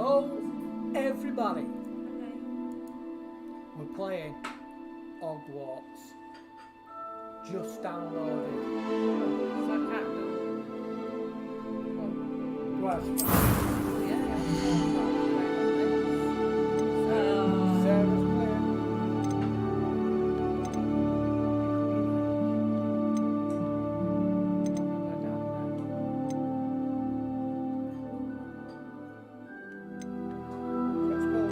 Hello, everybody. We're playing Hogwarts. Just downloaded. So I can't do. What? Yeah. Sarah's playing. Let's go.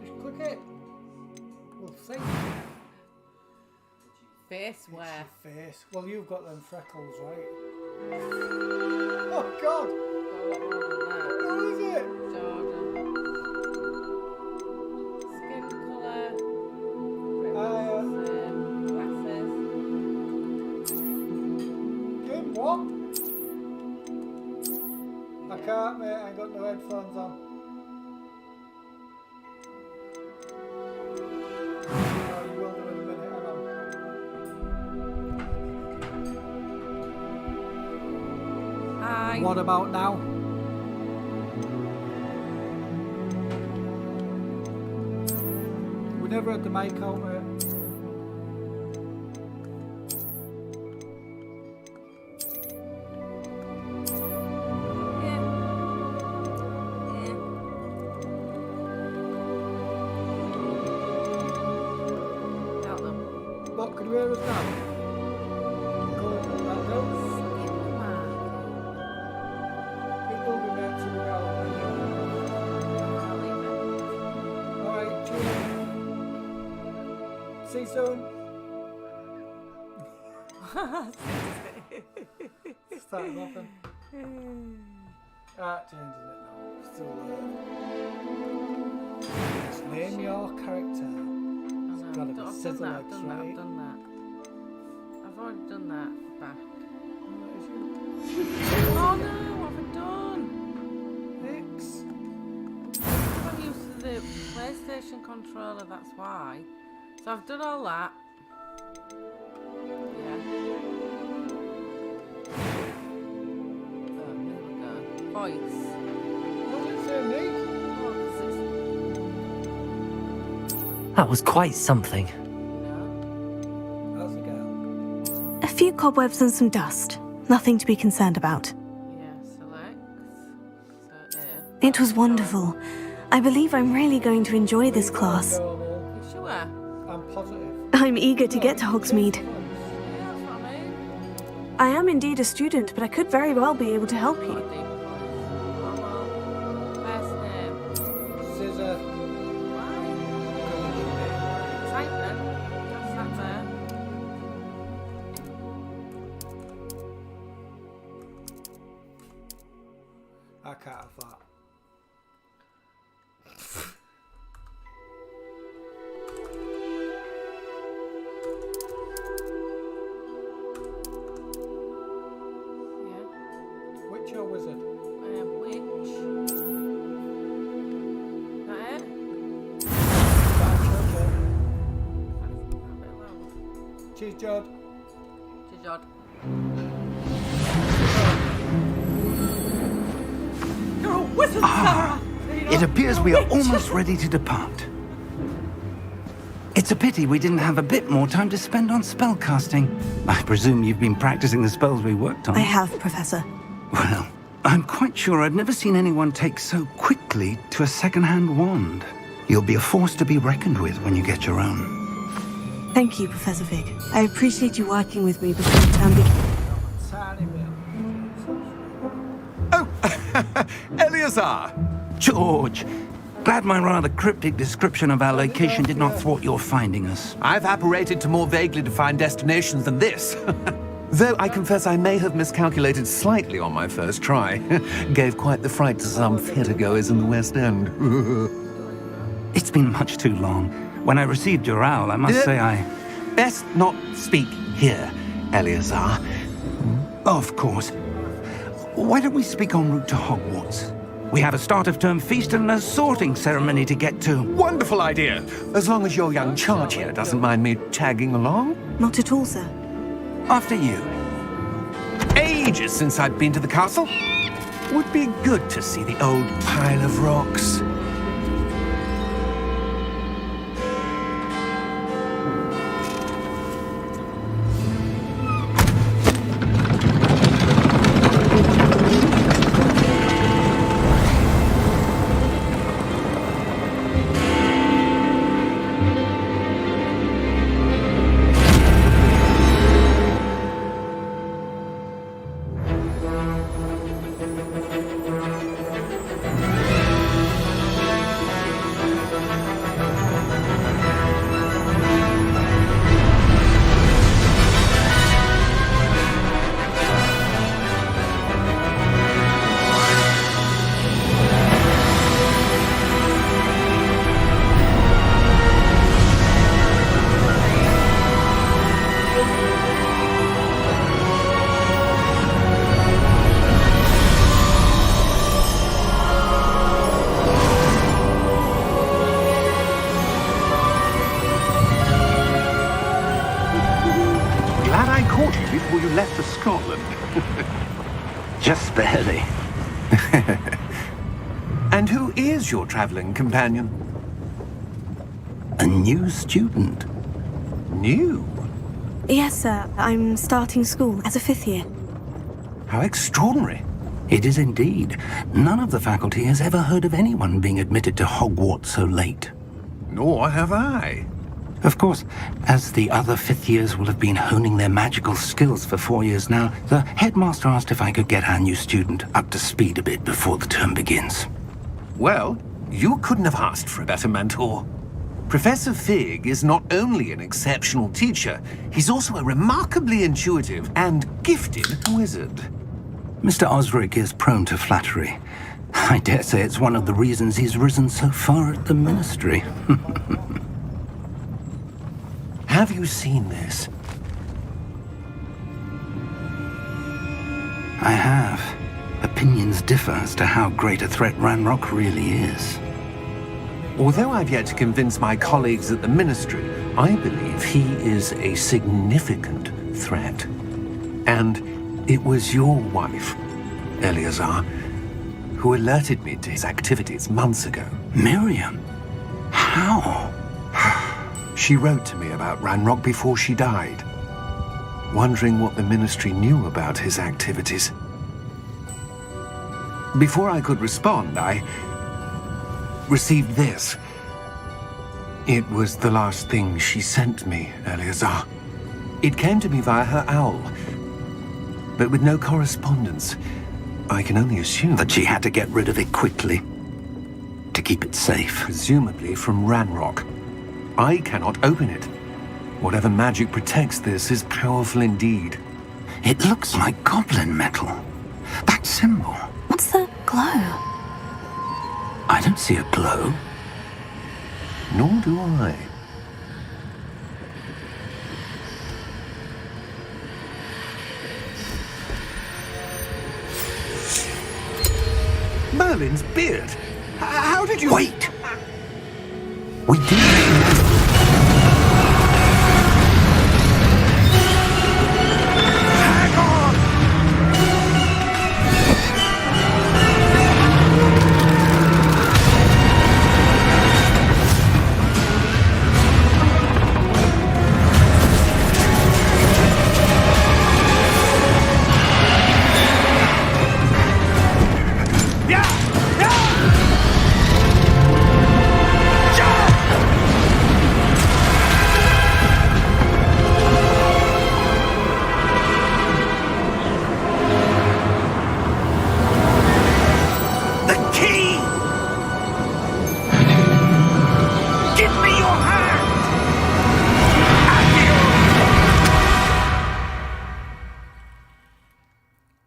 Just click it. We'll see. Face It's where? your face. Well, you've got them freckles, right? Oh God! Who is it? Jordan. Skin colour. Glasses. Kim, what? I can't, mate. I ain't got no headphones on. Oh, you will do in a minute. Hang on. Hi. What about now? We never had the mic out, mate. Yeah. Tell them. What, could you hear us now? Cool, that does. It will be meant to be relevant. Alright, cheers. See you soon. Starting nothing. Changing it now. Still just name your character. It's gotta be I've Sizzle done Legs, that. right? I've already done that back. What is Oh no, what have I done? it? X. I'm used to the PlayStation controller, that's why. So I've done all that. Yeah. Oh, here we go. Voice. What did it say, Nick? Oh, 'cause That was quite something. it's, How's it go? A few cobwebs and some dust. Nothing to be concerned about. yeah, select. So, It was wonderful. I believe I'm really going to enjoy this class. Adorable. You sure? I'm positive. I'm eager to get to Hogsmeade. Yeah, that's what I mean. I am indeed a student, but I could very well be able to help you. Deep voice. Oh, well. First name. Scissor. Why? Type then. That's that there. I can't have that. Yeah. Witch or wizard? Which? That it? That's your turn. That's a bit loud. Cheers, Jod. Cheers, Jod. You're a wizard, Sarah! It appears we are almost ready to depart. It's a pity we didn't have a bit more time to spend on spellcasting. I presume you've been practicing the spells we worked on. I have, Professor. Well, I'm quite sure I've never seen anyone take so quickly to a second-hand wand. You'll be a force to be reckoned with when you get your own. Thank you, Professor Fig. I appreciate you working with me before the term begins. Tiny bit. Oh, Eleazar! George, glad my rather cryptic description of our location did not thwart your finding us. I've apparated to more vaguely defined destinations than this. Though I confess I may have miscalculated slightly on my first try. Gave quite the fright to some theatre-goers in the West End. It's been much too long. When I received your owl, I must say I best not speak here, Eleazar. Of course. Why don't we speak en route to Hogwarts? We have a start-of-term feast and a sorting ceremony to get to. Wonderful idea. As long as your young charge here doesn't mind me tagging along. Not at all, sir. After you. Ages since I've been to the castle. Would be good to see the old pile of rocks. Before you left for Scotland. Just barely. And who is your traveling companion? A new student. New? Yes, sir. I'm starting school as a 5th year. How extraordinary. It is indeed. None of the faculty has ever heard of anyone being admitted to Hogwarts so late. Nor have I. Of course, as the other 5th years will have been honing their magical skills for 4 years now, the headmaster asked if I could get our new student up to speed a bit before the term begins. Well, you couldn't have asked for a better mentor. Professor Fig is not only an exceptional teacher, he's also a remarkably intuitive and gifted wizard. Mr. Osric is prone to flattery. I dare say it's one of the reasons he's risen so far at the ministry. Have you seen this? I have. Opinions differ as to how great a threat Ranrock really is. Although I've yet to convince my colleagues at the Ministry, I believe he is a significant threat. And it was your wife, Eleazar, who alerted me to his activities months ago. Miriam? How? She wrote to me about Ranrock before she died, wondering what the Ministry knew about his activities. Before I could respond, I received this. It was the last thing she sent me, Eleazar. It came to me via her owl, but with no correspondence. I can only assume That she had to get rid of it quickly, to keep it safe. presumably from Ranrock. I cannot open it. Whatever magic protects this is powerful indeed. It looks like goblin metal. That symbol. What's the glow? I don't see a glow. Nor do I. Merlin's beard. How did you... Wait! We do. Hang on!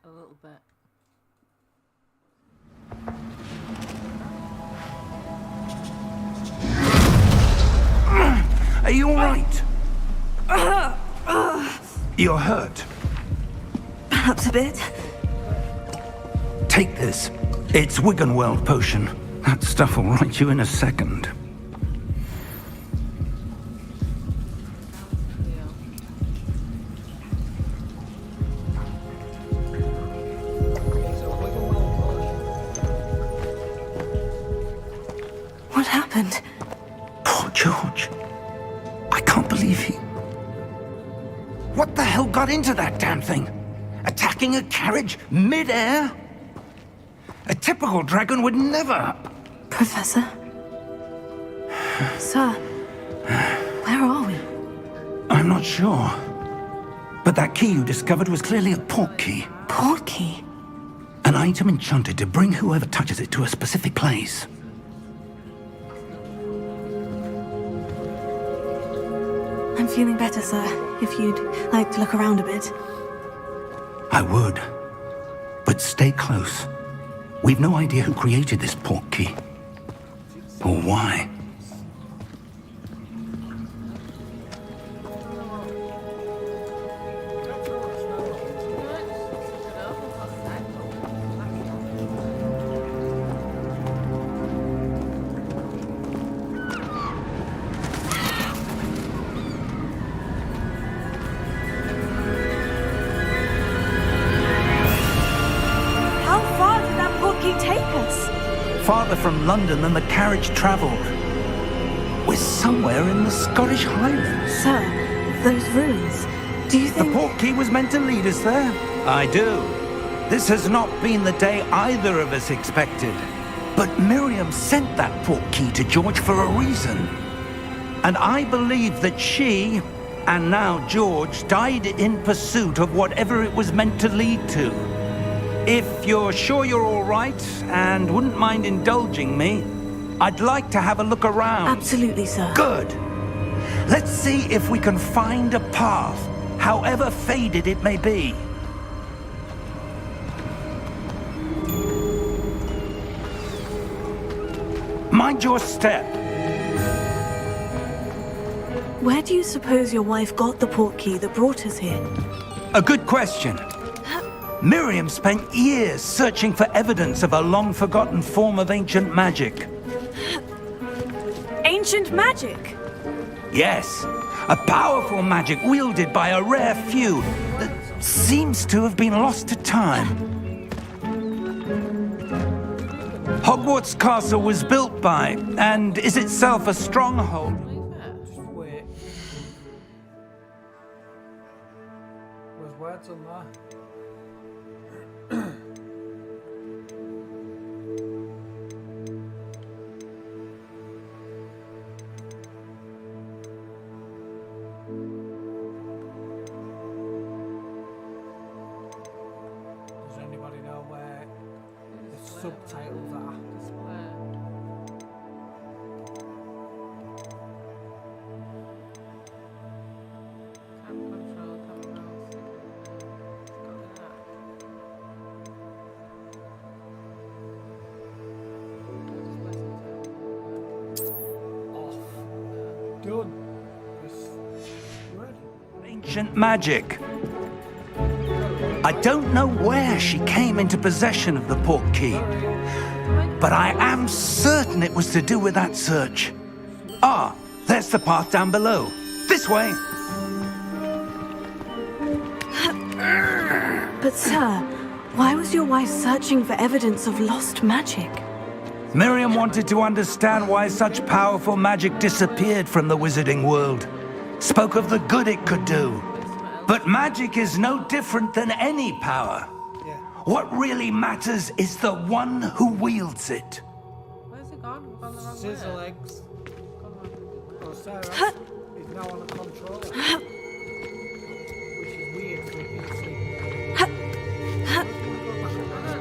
A little bit. Are you all right? You're hurt. Perhaps a bit. Take this. It's Wiggenweld potion. That stuff will right you in a second. What happened? Poor George. I can't believe he... What the hell got into that damn thing? Attacking a carriage mid-air? A typical dragon would never... Professor? Sir? Where are we? I'm not sure. But that key you discovered was clearly a port key. Port key? An item enchanted to bring whoever touches it to a specific place. I'm feeling better, sir. If you'd like to look around a bit. I would. But stay close. We've no idea who created this port key. Or why. How far did that port key take us? Farther from London than the carriage travelled. We're somewhere in the Scottish Highlands. Sir, those ruins. Do you The think... port key was meant to lead us there? I do. This has not been the day either of us expected. But Miriam sent that port key to George for a reason. And I believe that she, and now George, died in pursuit of whatever it was meant to lead to. If you're sure you're all right and wouldn't mind indulging me, I'd like to have a look around. Absolutely, sir. Good. Let's see if we can find a path, however faded it may be. Mind your step. Where do you suppose your wife got the port key that brought us here? A good question. Miriam spent years searching for evidence of a long-forgotten form of ancient magic. Ancient magic? Yes, a powerful magic wielded by a rare few that seems to have been lost to time. Hogwarts Castle was built by, and is itself a stronghold. Just wait. There's words on there. Does anybody know where the subtitles are? Done. Ancient magic. I don't know where she came into possession of the port key, but I am certain it was to do with that search. Ah, there's the path down below. This way. But sir, why was your wife searching for evidence of lost magic? Miriam wanted to understand why such powerful magic disappeared from the wizarding world. Spoke of the good it could do. But magic is no different than any power. Yeah. What really matters is the one who wields it. Where's it gone? Gone the wrong way. Scissor legs. Gone the wrong way. Oh, Sarah is now on a controller. Which is weird for a PC. I don't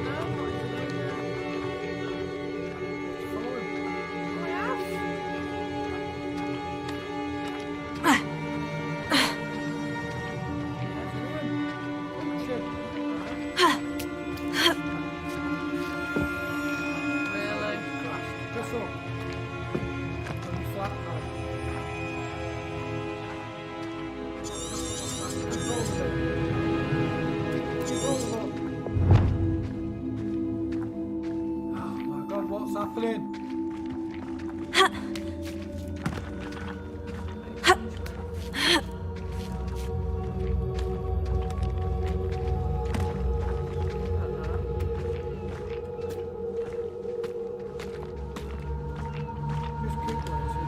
know. Oh, I have. Really? Press up. On your flat pad. happening? Just keep waiting.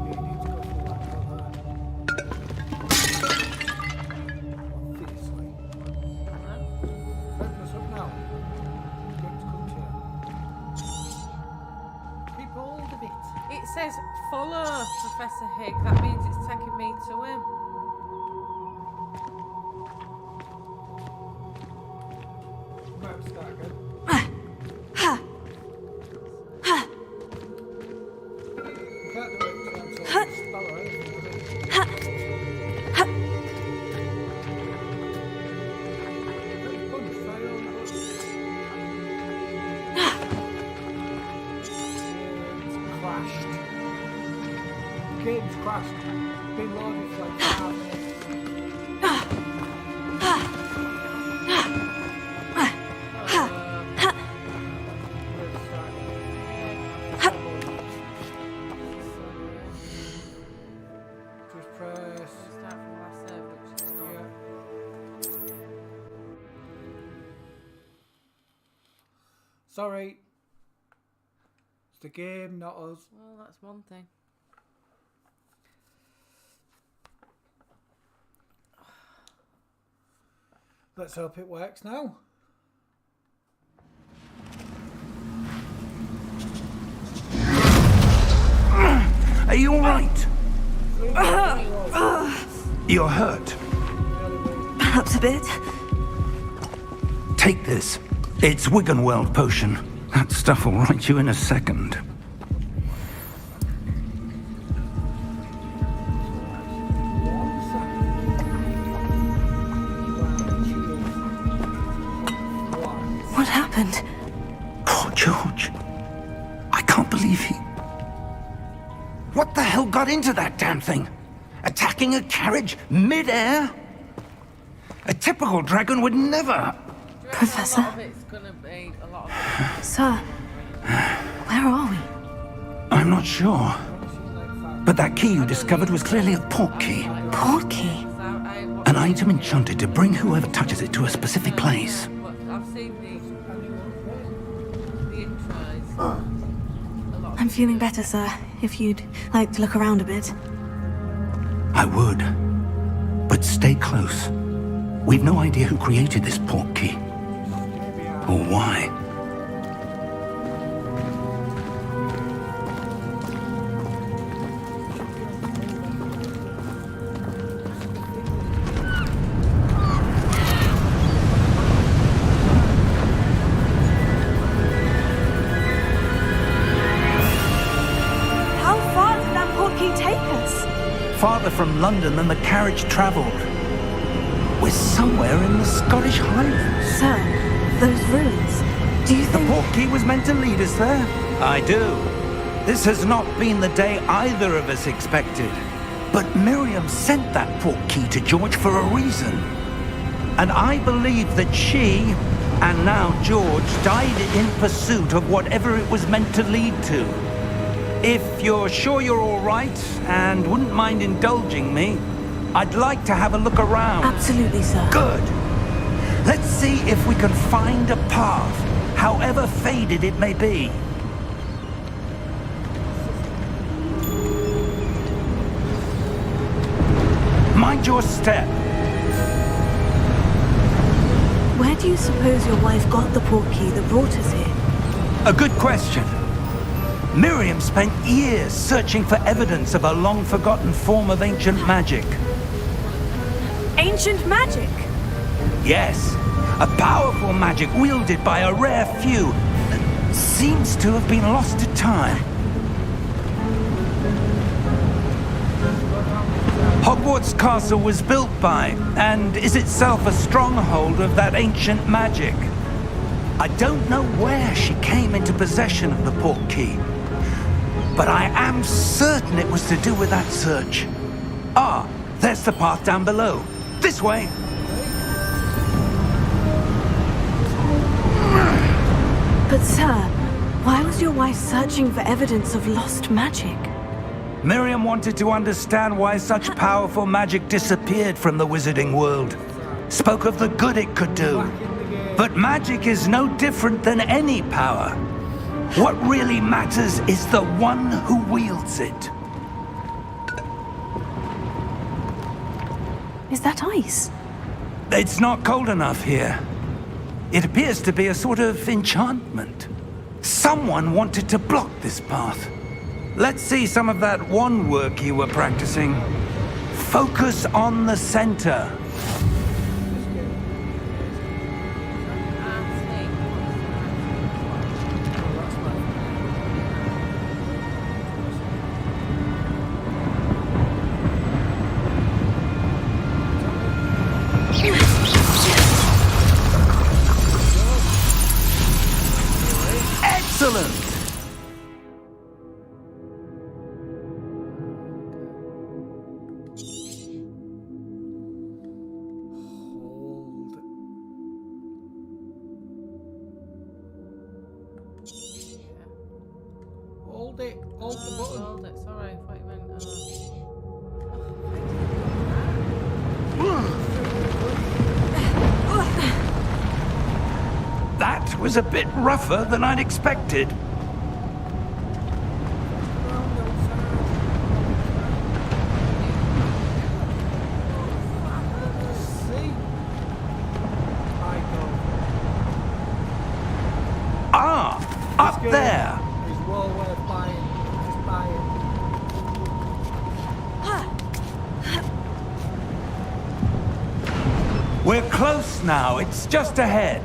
You need to go for that cover. Obviously. Open us up now. Get to come to you. Keep hold of it. It says follow Professor Hig. That means it's taking me to him. Might have to start again. You can't do it until you spell or anything, do you? Punch, fire on the button. It's crashed. The game's crashed. Been loaded for like 5 minutes. Just press. Start from last save, which is not. Yeah. Sorry. It's the game, not us. Well, that's one thing. Let's hope it works now. Are you all right? You're hurt. Perhaps a bit. Take this. It's Wiggenweld potion. That stuff will right you in a second. What happened? Poor George. I can't believe he... What the hell got into that damn thing? Attacking a carriage mid-air? A typical dragon would never... Professor? A lot of it's gonna be a lot of Sir, where are we? I'm not sure. But that key you discovered was clearly a port key. Port key? An item enchanted to bring whoever touches it to a specific place. I've seen the intros. A lot. I'm feeling better, sir. If you'd like to look around a bit. I would. But stay close. We've no idea who created this port key. Or why. How far did that port key take us? Farther from London than the carriage travelled. We're somewhere in the Scottish Highlands. Sir, those ruins. Do you The think... port key was meant to lead us there? I do. This has not been the day either of us expected. But Miriam sent that port key to George for a reason. And I believe that she, and now George, died in pursuit of whatever it was meant to lead to. If you're sure you're all right, and wouldn't mind indulging me, I'd like to have a look around. Absolutely, sir. Good. Let's see if we can find a path, however faded it may be. Mind your step. Where do you suppose your wife got the port key that brought us here? A good question. Miriam spent years searching for evidence of a long-forgotten form of ancient magic. Ancient magic? Yes, a powerful magic wielded by a rare few that seems to have been lost to time. Hogwarts Castle was built by, and is itself a stronghold of that ancient magic. I don't know where she came into possession of the port key, but I am certain it was to do with that search. Ah, there's the path down below. This way. But sir, why was your wife searching for evidence of lost magic? Miriam wanted to understand why such powerful magic disappeared from the wizarding world. Spoke of the good it could do. But magic is no different than any power. What really matters is the one who wields it. Is that ice? It's not cold enough here. It appears to be a sort of enchantment. Someone wanted to block this path. Let's see some of that wand work you were practicing. Focus on the center. Excellent! Hold it. Hold the button. Hold it, sorry, I thought you meant... That was a bit rougher than I'd expected. Ah, up there. Is well worth buying. Just buy it. We're close now. It's just ahead.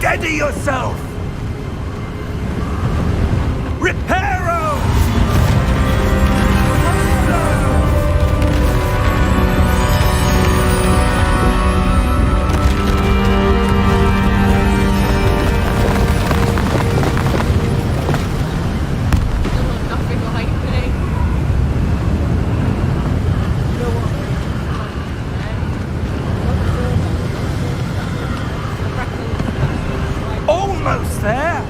Steady yourself! Reparo! Nothing like me. Almost there!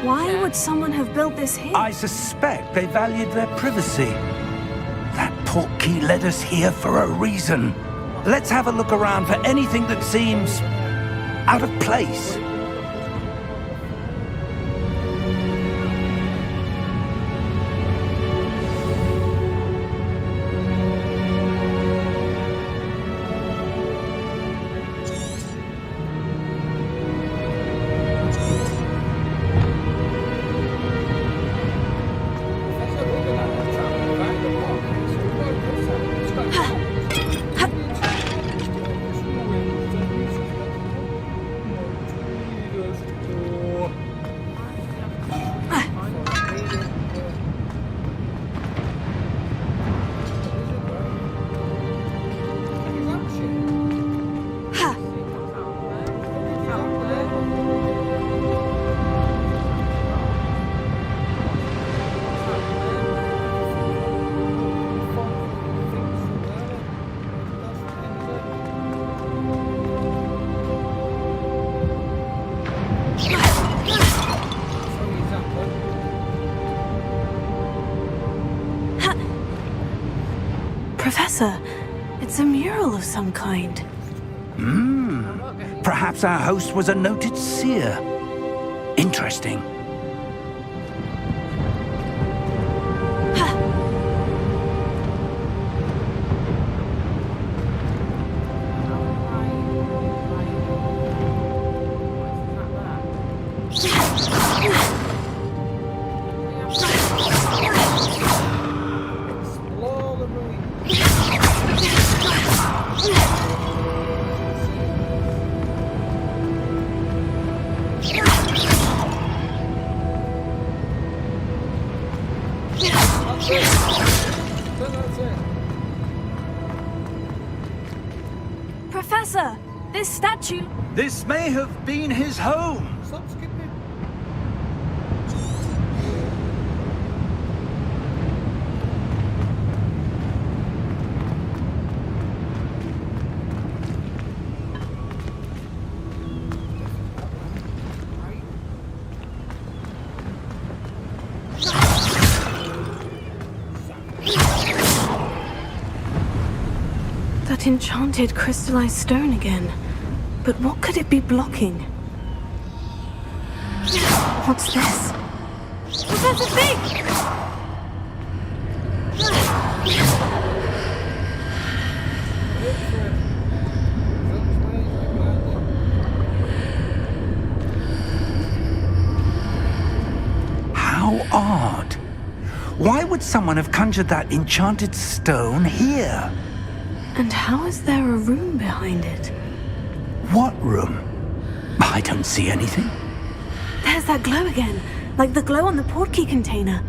Why would someone have built this here? I suspect they valued their privacy. That portkey led us here for a reason. Let's have a look around for anything that seems out of place. Professor, it's a mural of some kind. Perhaps our host was a noted seer. Interesting. Explore the ruins. Professor! This statue... This may have been his home. Stop skipping. That enchanted crystallized stone again. But what could it be blocking? What's this? Professor Fig! How odd. Why would someone have conjured that enchanted stone here? And how is there a room behind it? What room? I don't see anything. There's that glow again, like the glow on the portkey container.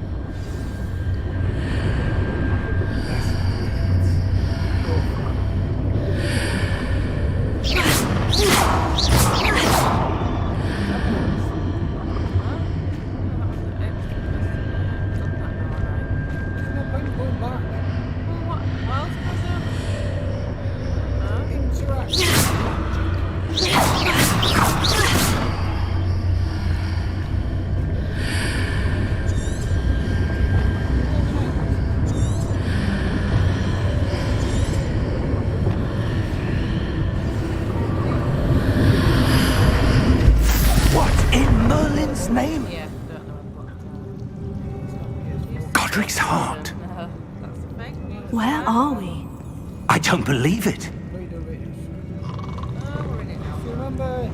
Name? Yeah, don't know what. Godric's heart. No, that's a fake news. Where are we? I don't believe it. Oh, we're in it now. Do you remember?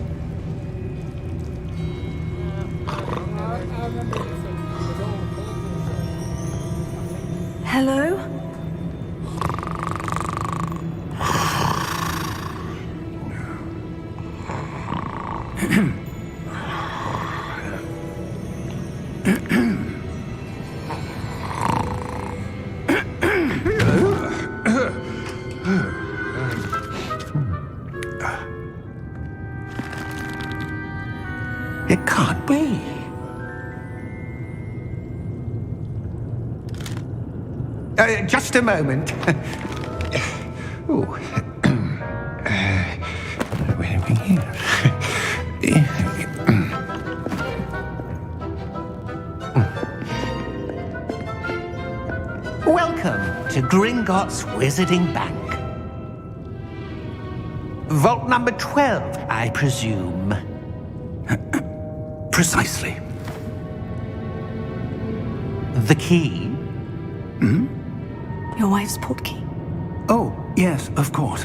I remember it was all Hello? It can't be. Just a moment. Ooh. Where are we here? Welcome to Gringotts Wizarding Bank. Vault number 12, I presume. Precisely. The key? Your wife's portkey. Oh, yes, of course.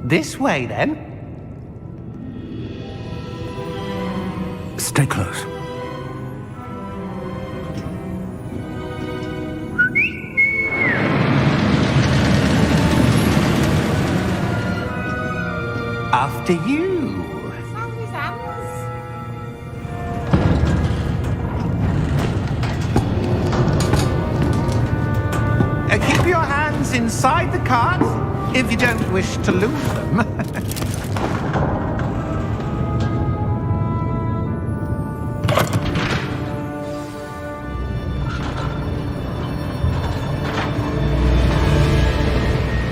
This way, then. Stay close. After you. Found his hands. Keep your hands inside the cart if you don't wish to lose them.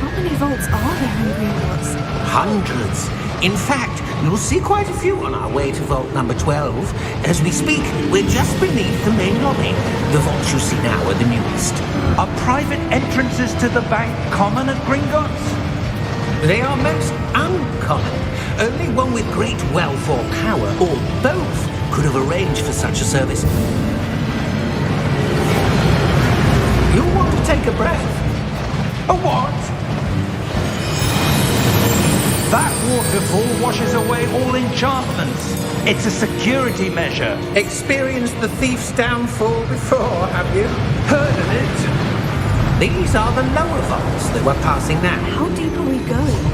How many vaults are there in Hogwarts? Hundreds. In fact, you'll see quite a few on our way to vault number 12. As we speak, we're just beneath the main lobby. The vaults you see now are the newest. Are private entrances to the bank common at Gringotts? They are most uncommon. Only one with great wealth or power, or both, could have arranged for such a service. You'll want to take a breath. A what? That waterfall washes away all enchantments. It's a security measure. Experienced the thief's downfall before, have you? Heard of it? These are the lower vaults that we're passing now. How deep are we going?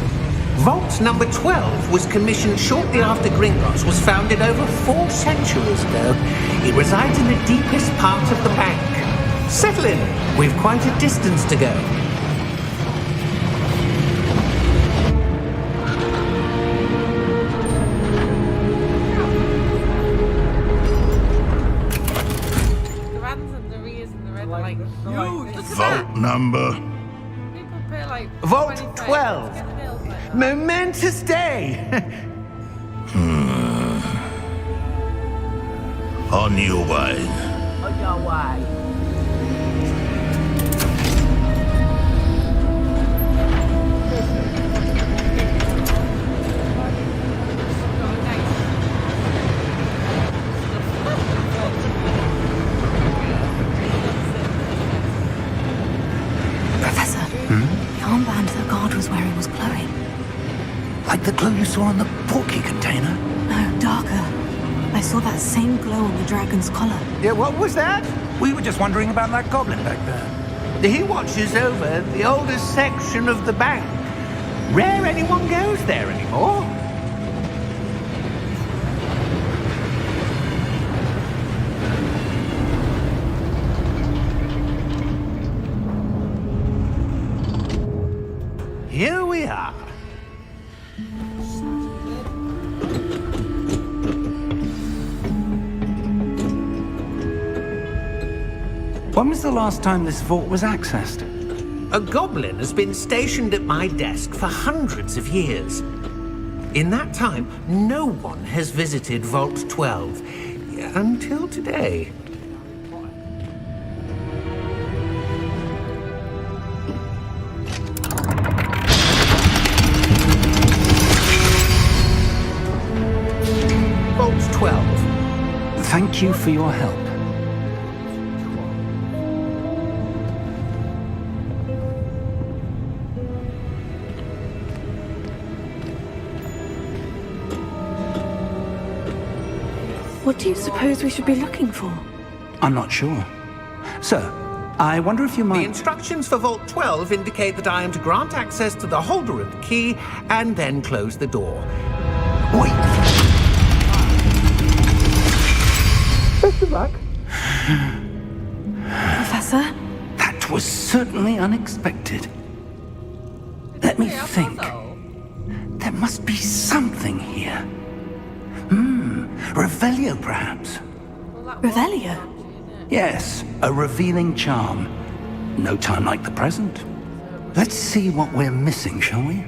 Vault number 12 was commissioned shortly after Gringotts was founded over 4 centuries ago. It resides in the deepest part of the bank. Settle in. We've quite a distance to go. number? People pay like Vault 25 to 12. get the bills like that. Momentous day. On your way. On your way. Professor, the armband the guard was wearing was glowing. Like the glow you saw on the portkey container? No, darker. I saw that same glow on the dragon's collar. Yeah, what was that? We were just wondering about that goblin back there. He watches over the oldest section of the bank. Rare anyone goes there anymore. Here we are. When was the last time this vault was accessed? A goblin has been stationed at my desk for hundreds of years. In that time, no one has visited Vault 12 until today. Vault 12. Thank you for your help. What do you suppose we should be looking for? I'm not sure. Sir, I wonder if you The might... instructions for Vault 12 indicate that I am to grant access to the holder of the key and then close the door. Wait! Best of luck. Professor? That was certainly unexpected. Let me Yeah, think. puzzle. There must be something here. Revelio, perhaps? Well, that Revelio? was- Yes, a revealing charm. No time like the present. Let's see what we're missing, shall we?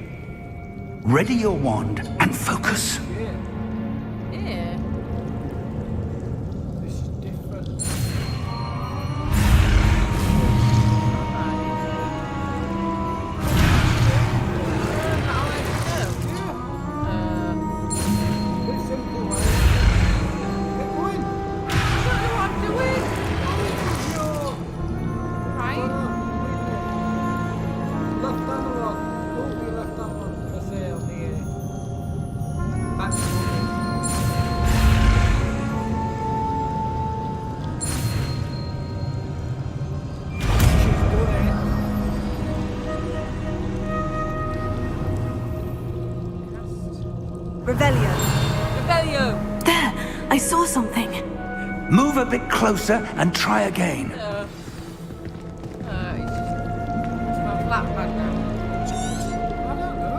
Ready your wand and focus. Yeah. This is different. Bit simple, right? Get going. Left analog. Oh, the left analog. I say on the back. She's done it. Revelio. Rebellion! There! I saw something. Move a bit closer and try again. It's my flat bag now. I don't know.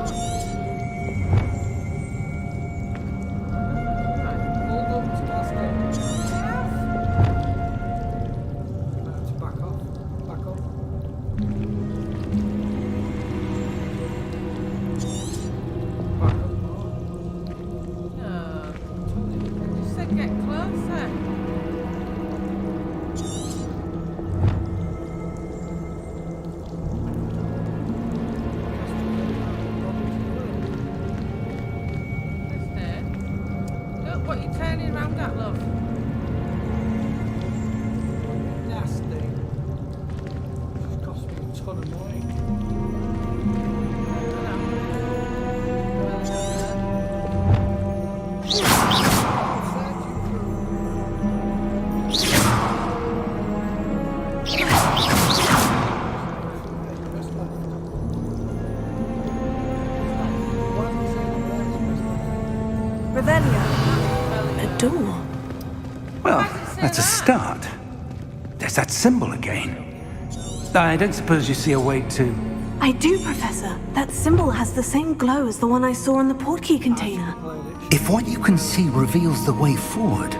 Hold up to Glasgow. To back off. Back up. Back up more. No. You said get closer. Isn't it? Look what you're turning around at, love. Nasty. She's cost me a ton of money. Revelio. A door. Well, Why does it say that's a that? start. There's that symbol again. I don't suppose you see a way to... I do, Professor. That symbol has the same glow as the one I saw in the portkey container. If what you can see reveals the way forward,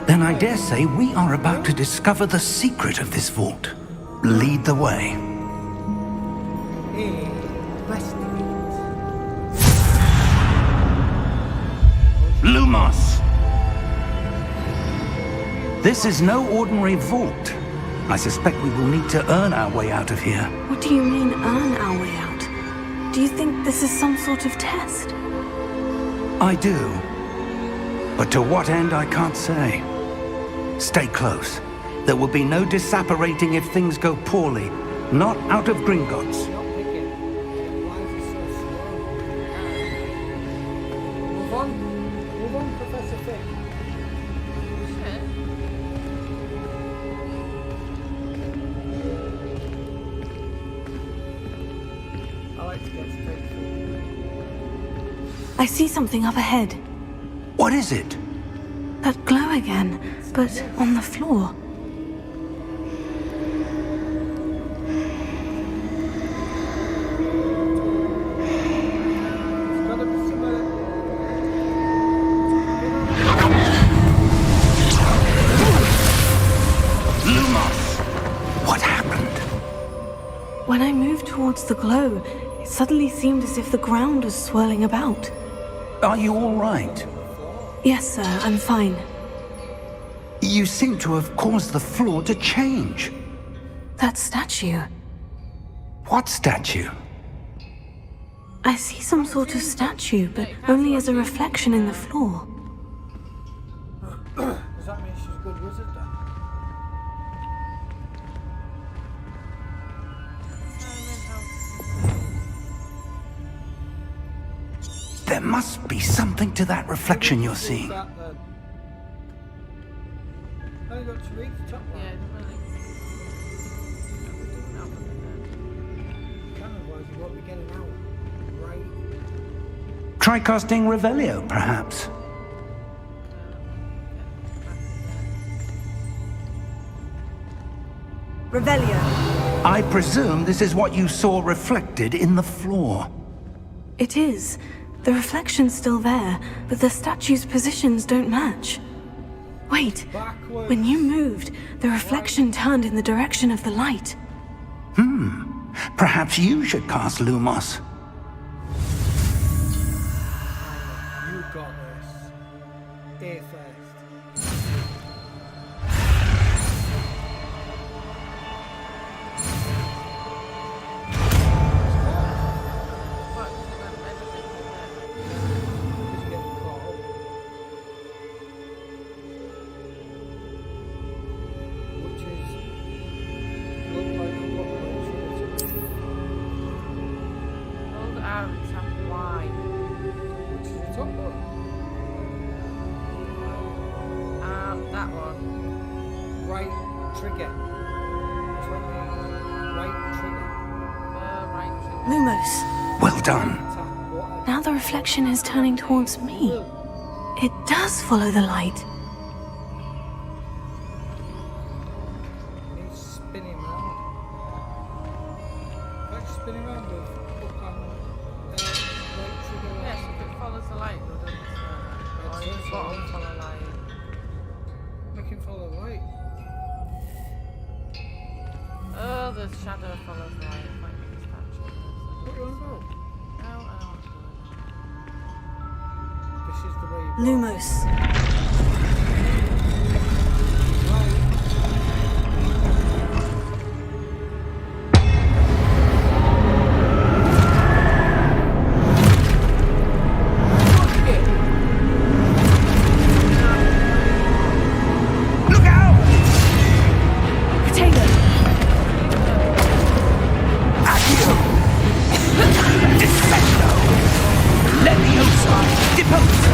then I dare say we are about to discover the secret of this vault. Lead the way. Investigate. Lumos! This is no ordinary vault. I suspect we will need to earn our way out of here. What do you mean, earn our way out? Do you think this is some sort of test? I do. But to what end, I can't say. Stay close. There will be no disapparating if things go poorly. Not out of Gringotts. Not picking. Why is he so slow? Move on. Move on, Professor Fick. Shit. I like to get straight through. I see something up ahead. What is it? That glow again, but on the floor. It's gotta be somewhere. Lumos! What happened? When I moved towards the glow, it suddenly seemed as if the ground was swirling about. Are you all right? Yes, sir, I'm fine. You seem to have caused the floor to change. That statue. What statue? I see some sort of statue, but only as a reflection in the floor. Does that mean she's a good wizard then? There must be something to that reflection you're seeing. I only got to read the top one. Yeah, Otherwise you won't be getting out. Right. Try casting Revelio, perhaps. Revelio. I presume this is what you saw reflected in the floor. It is. The reflection's still there, but the statue's positions don't match. Wait, Backwards. when you moved, the reflection turned in the direction of the light. Perhaps you should cast Lumos. You got this. Ear first. He's getting caught up. Which is look like a population. hold out and tap Y. Which is the top one. That one. Right trigger. That's what it means. Right trigger. Right trigger. Lumos. Well done. Tap what? Now the reflection is turning towards me. It does follow the light. He's spinning around. Like spinning around with up and right trigger. Yes, if it follows the light, it doesn't or That's the it. bottom follow light. Make him follow right. Oh, the shadow follows light. Like the statue. What do you want to go? No, I don't want to do This is the way you go. Lumos. Look out! Potato. Accio! Defendo! Leviosa! Deposa!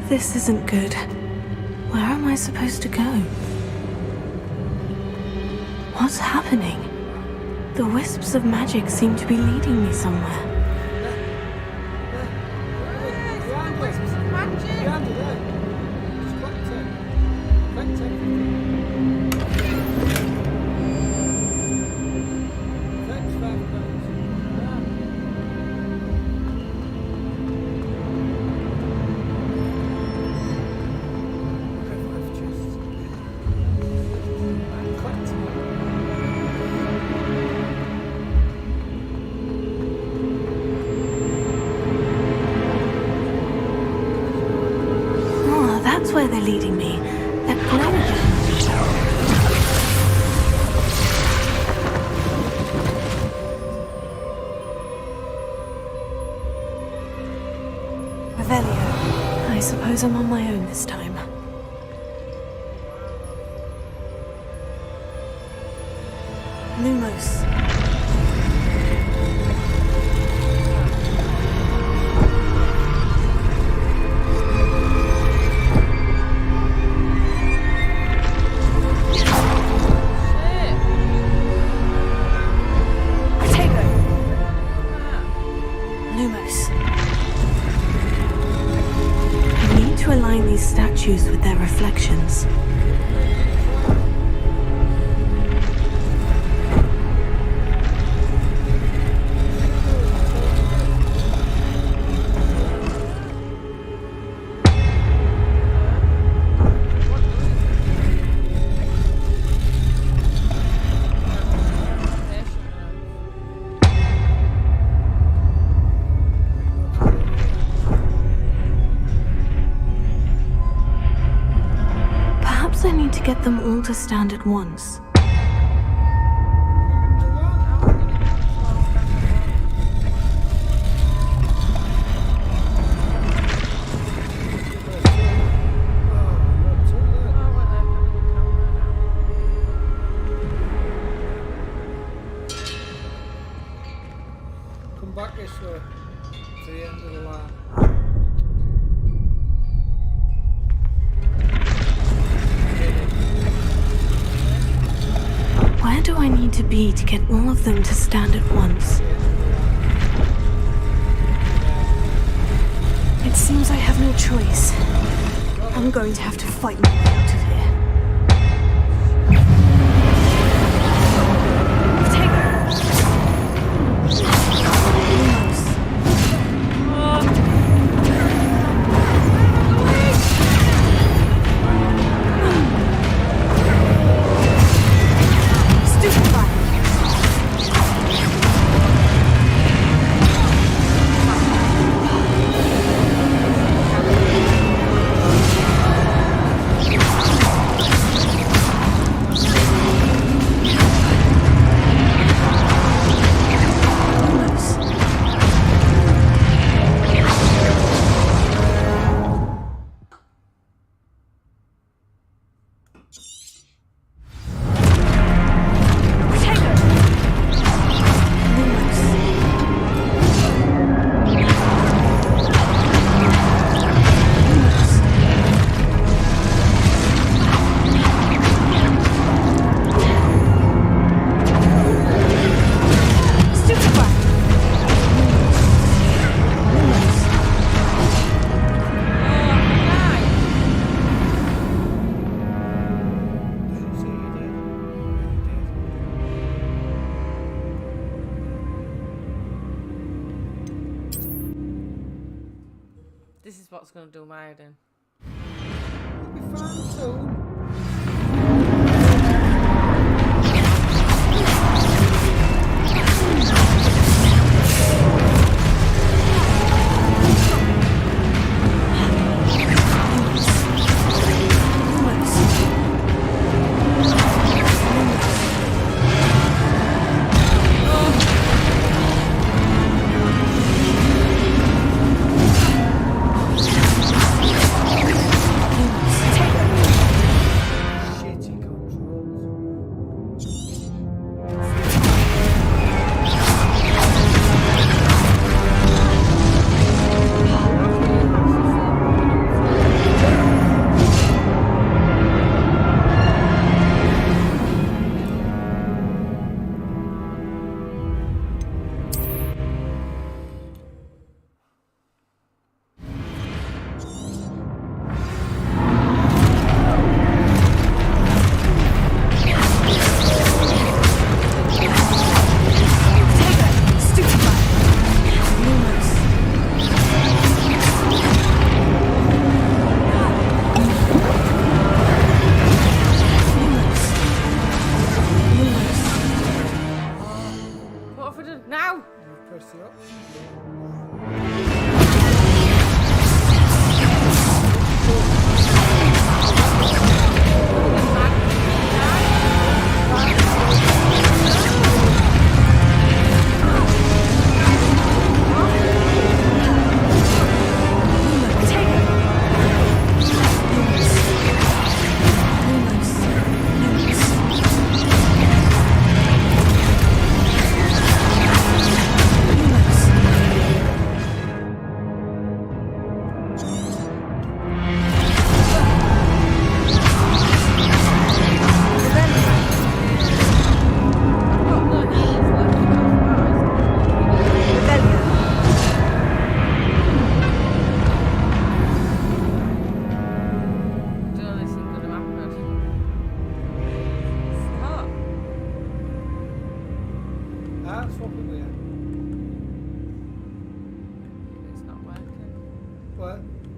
This isn't good. Where am I supposed to go? What's happening? The wisps of magic seem to be leading me somewhere. Behind us. Wisps of magic. Behind you there. Just collect it. Collect it. Thanks, £5. Oh, that's where they're leading me. That glow again. Revelio. I suppose I'm on my own this time. Lumos. Lumos. I need to align these statues with their reflections. Perhaps I need to get them all to stand at once. Come back this way to the end of the line. Where do I need to be to get all of them to stand at once? It seems I have no choice. I'm going to have to fight my way out of here. This is what's going to do my head in. We'll be fine soon.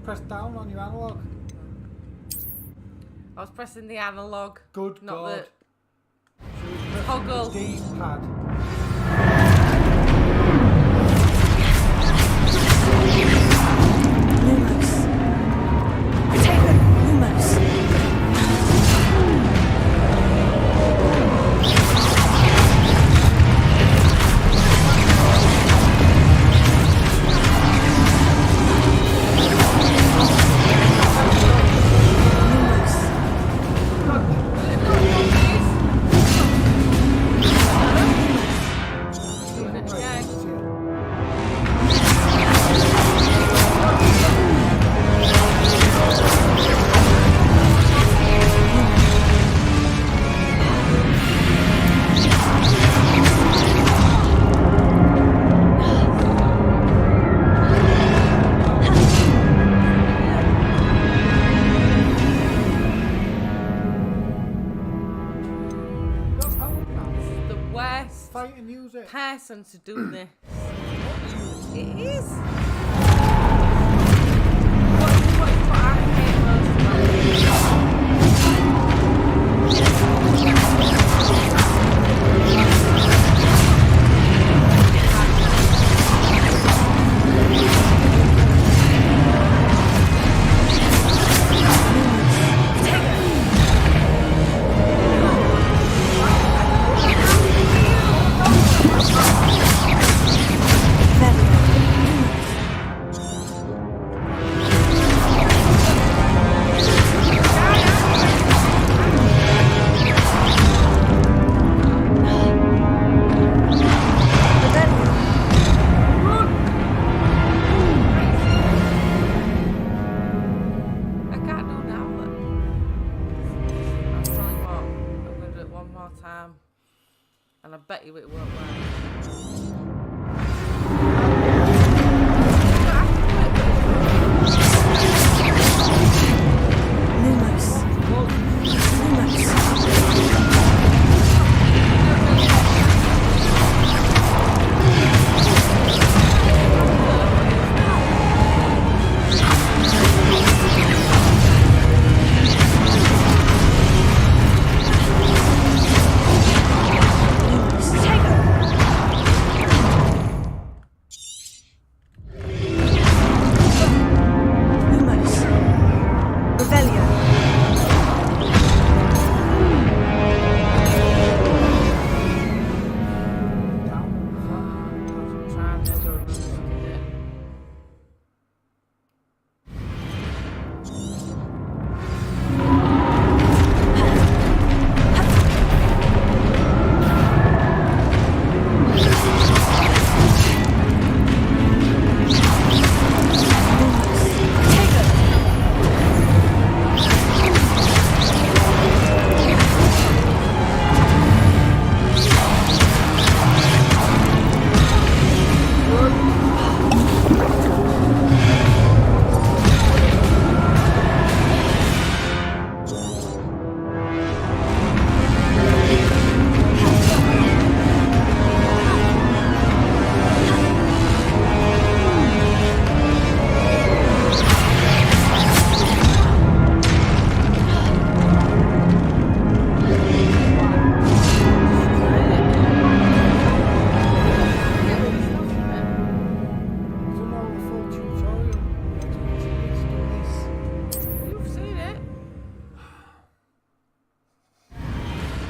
Press down on your analog. I was pressing the analog. Good not God. the toggle. D-pad. Lumos. Take it, Lumos. Person to do this. It is. What I hate most and I bet you it won't work.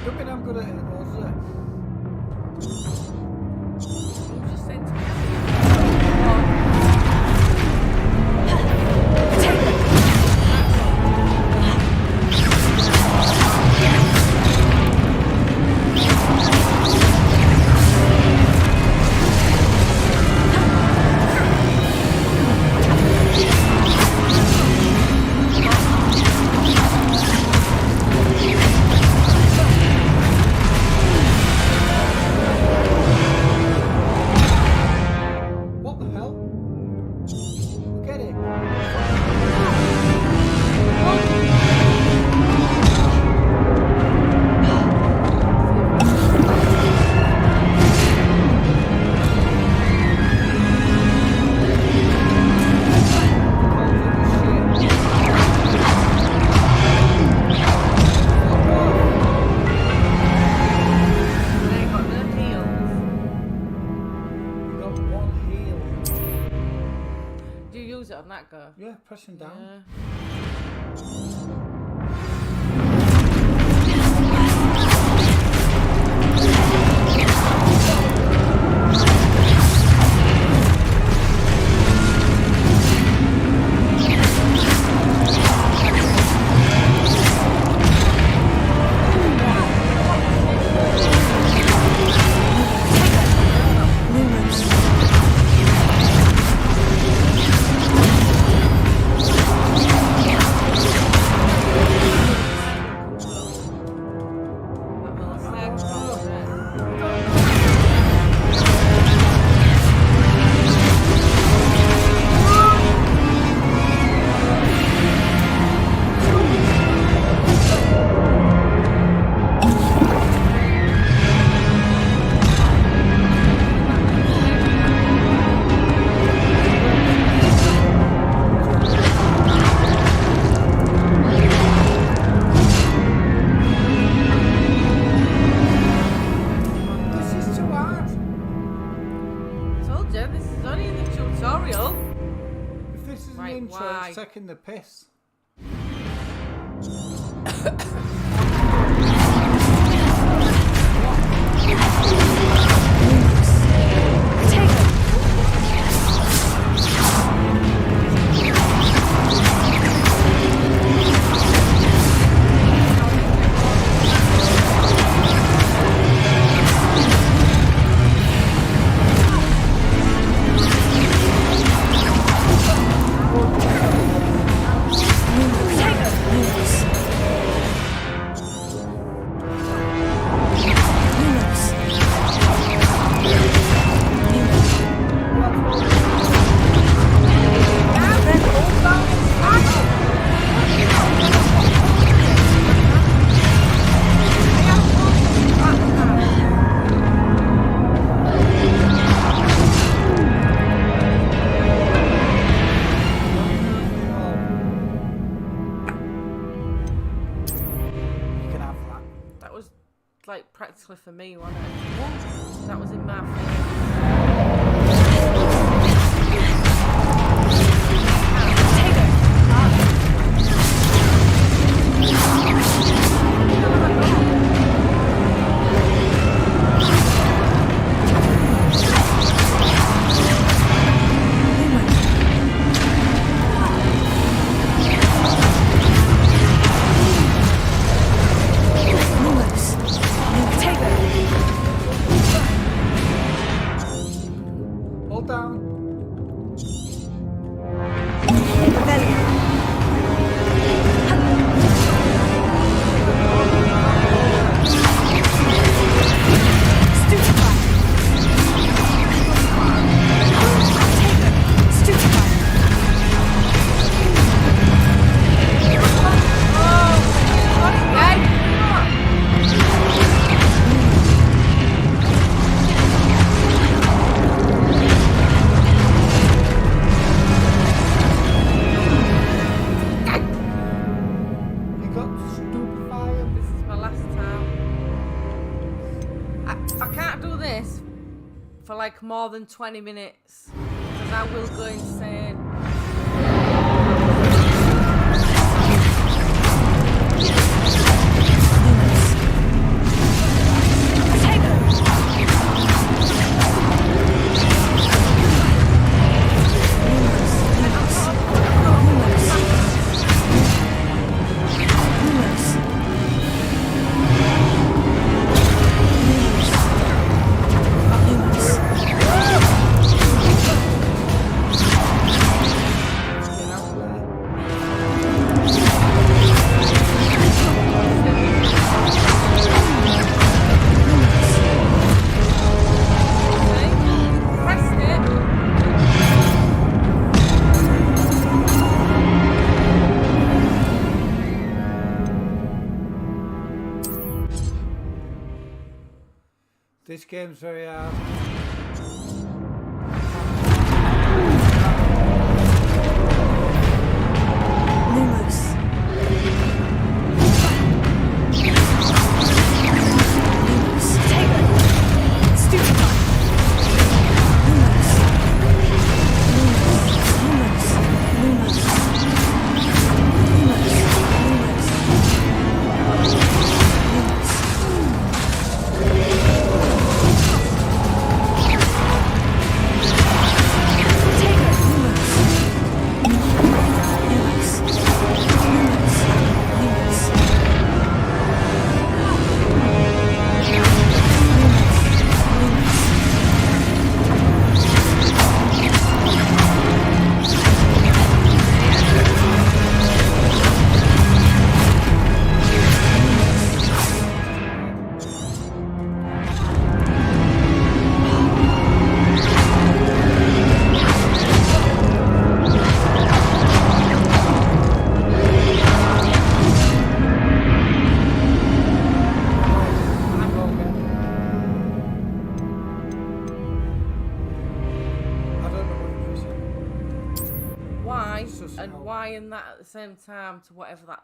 Don't mean I'm good at it, was it? You just said to me. What the hell? Get it? They got no heels. You got one heal. Do you use it on that go? Yeah, pressing down. Yeah. This is too hard. Told you, this is only the tutorial. If this is Right, an intro, why? it's taking the piss. You can have that. That was like practically for me, wasn't it? That was in my face. Hold down. You got stupefy. This is my last time. I can't do this for like more than 20 minutes because I will go insane. This game's very hard. Lumos. Lumos. Take it. Stupefy. Lumos. Lumos. Lumos. Lumos. And why in that at the same time to whatever that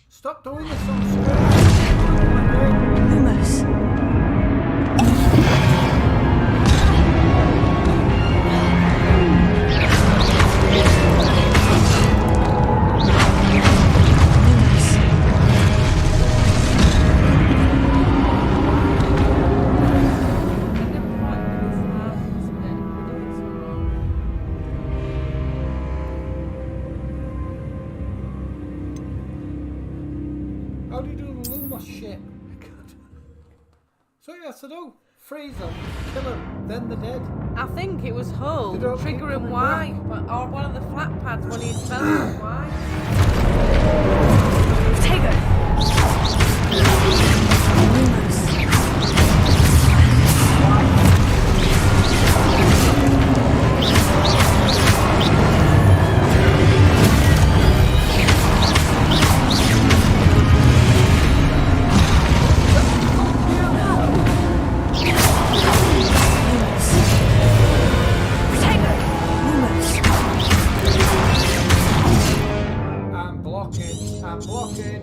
Stop doing this on screen. Lumos. How do you do the Luma shit? So you have to do? Freeze them, kill them, then they're dead. I think it was Hull They don't keep triggering coming Y, back. but or one of the flat pads when he's spelling Y. Take it. Lumos. I'm blocking.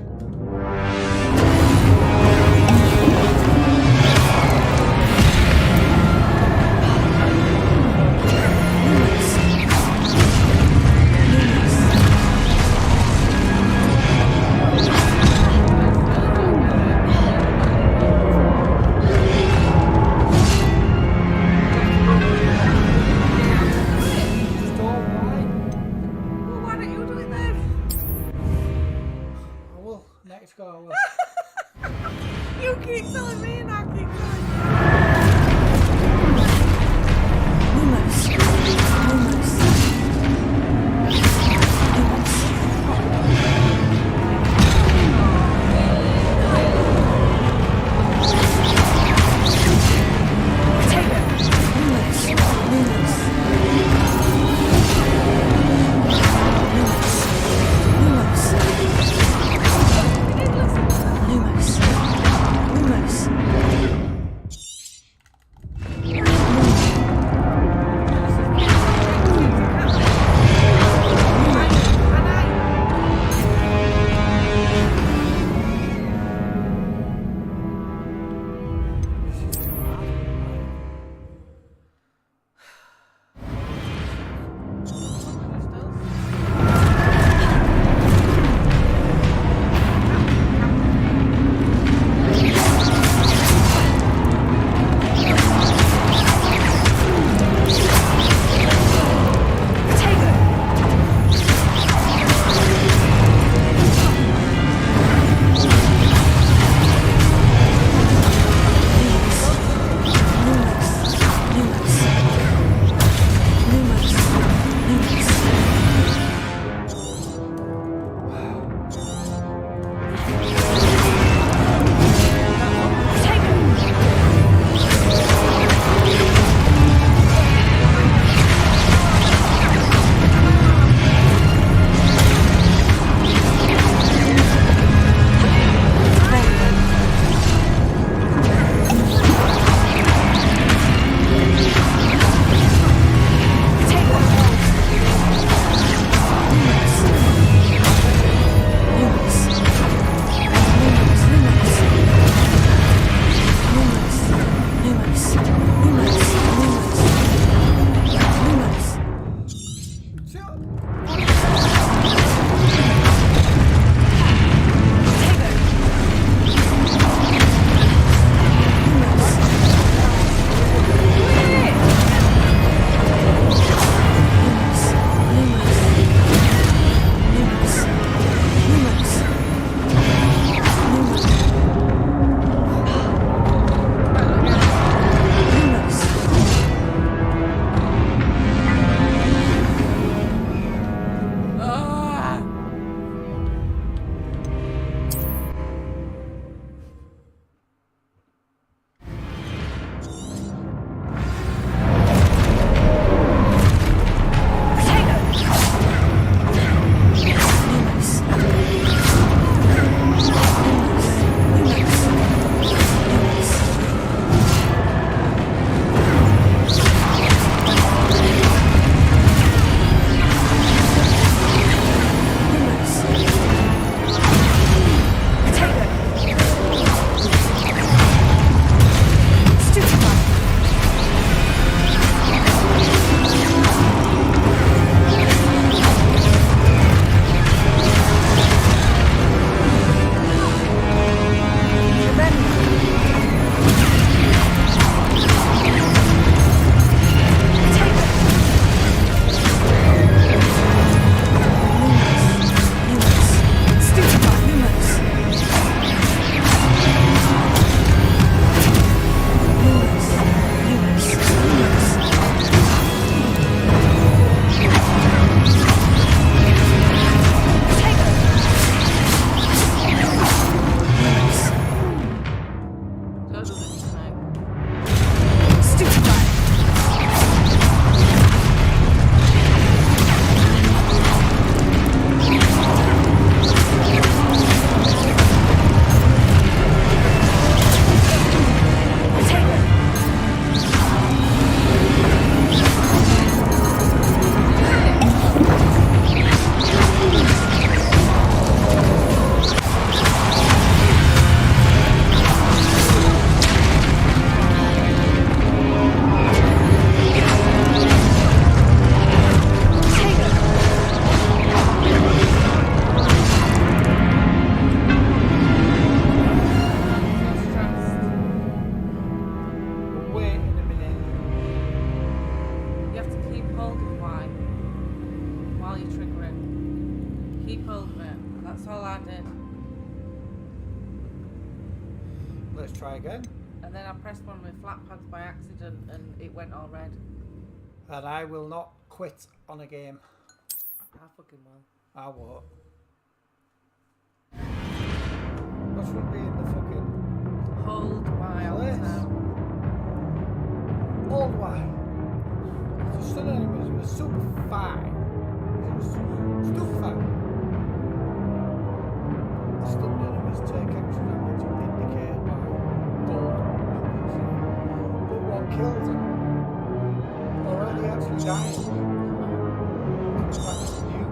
Next go. You keep telling me and I keep telling you. Lumos. you trigger it. Keep hold of it. That's all I did. Let's try again. And then I pressed one of my flat pads by accident and it went all red. And I will not quit on a game. I fucking will. I won't. What should be in the fucking Hold Y all the place? time. Old Y. The stun enemies were super fine. Super fine. The stunned enemies take extra damage indicated by gold numbers. But what kills them? Or are they actually dying? Comes back to you.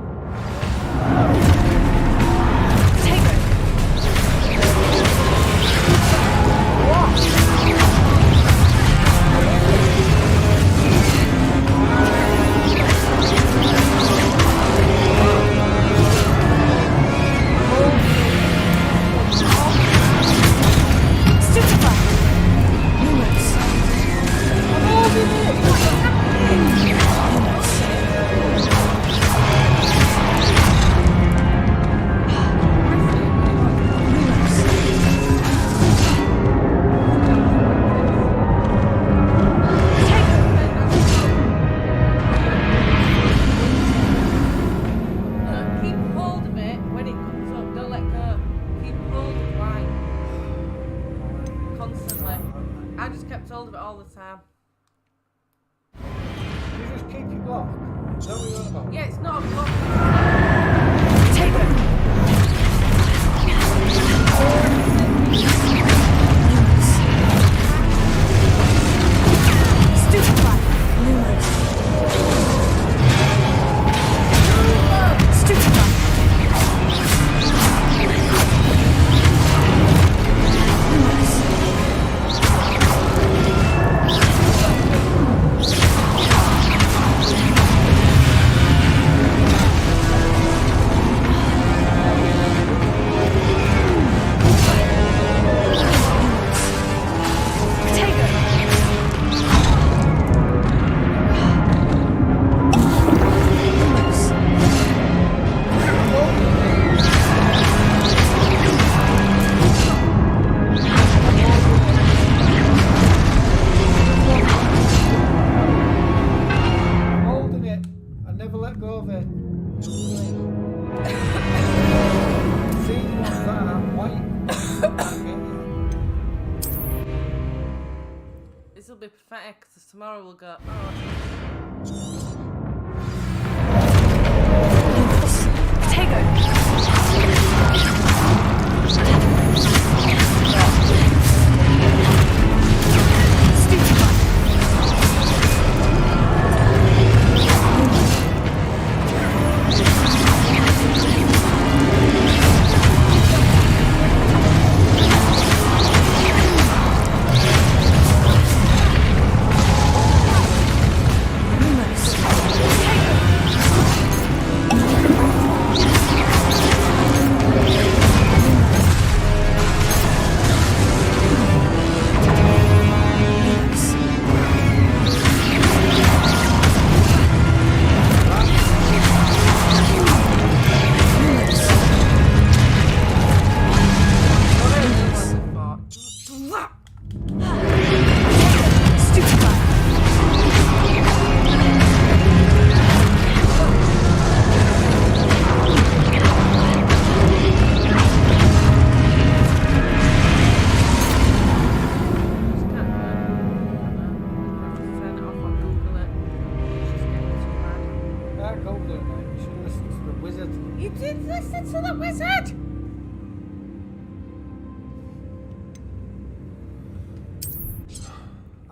This'll be pathetic because tomorrow we'll go.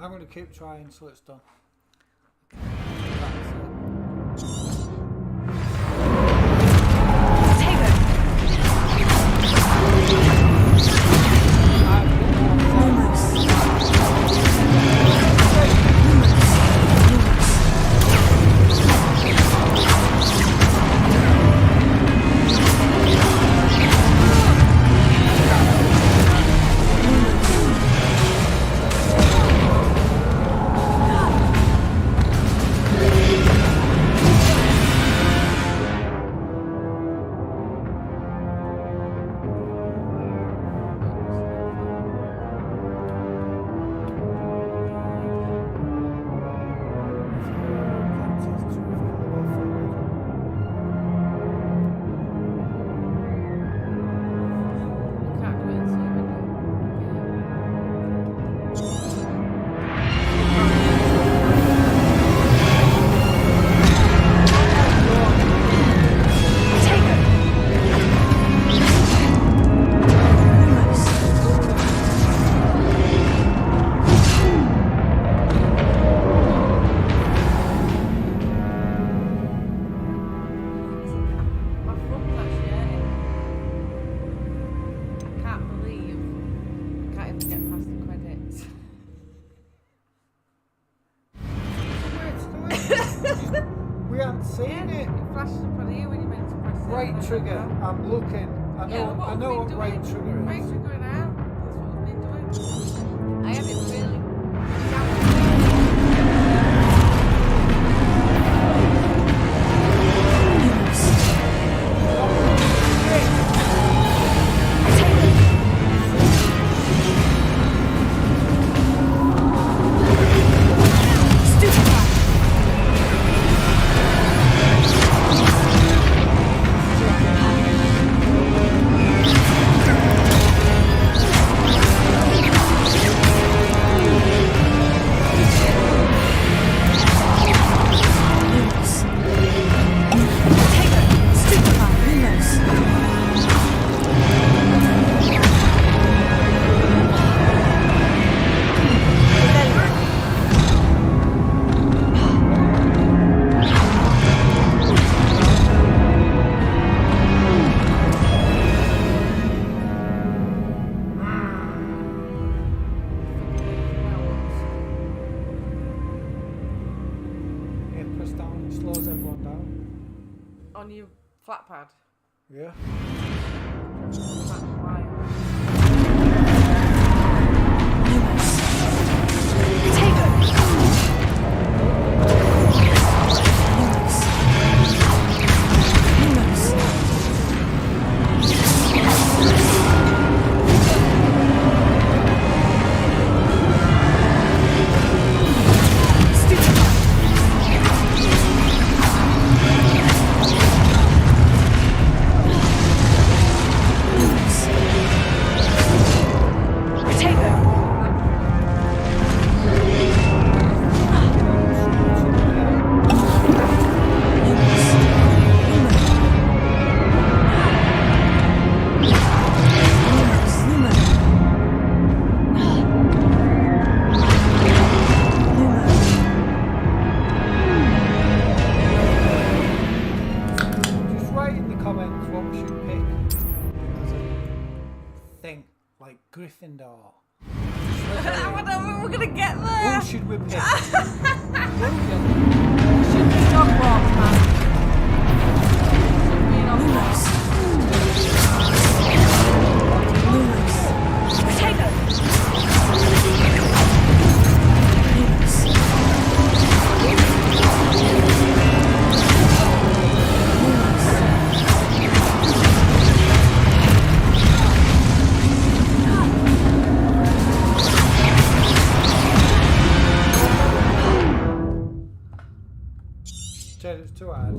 I'm going to keep trying until it's done. right trigger. I'm looking. I know what right trigger is. Right trigger now. That's what we've been doing. I have it really. Press down, it slows everyone down. On your flat pad. Yeah. Flat wire. Gryffindor. I don't know we're gonna get there. Who should we pick? Should be Hogwarts, man. Should be Hogwarts. It's too hard.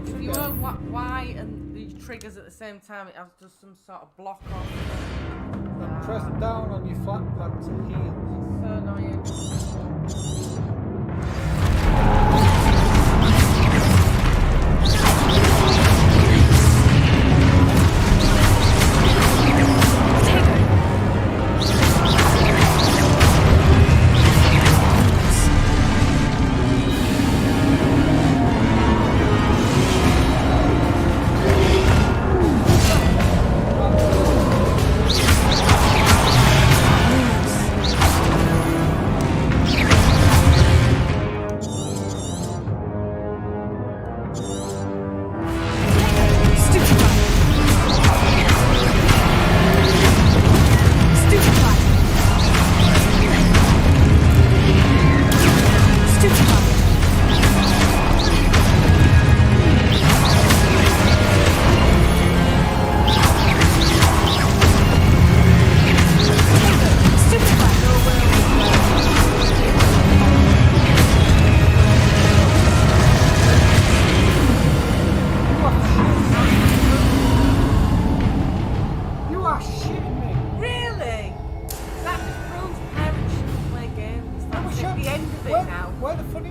If you want Y and the triggers at the same time, it has just some sort of block on. And press down on your flat pad to heal. So annoying.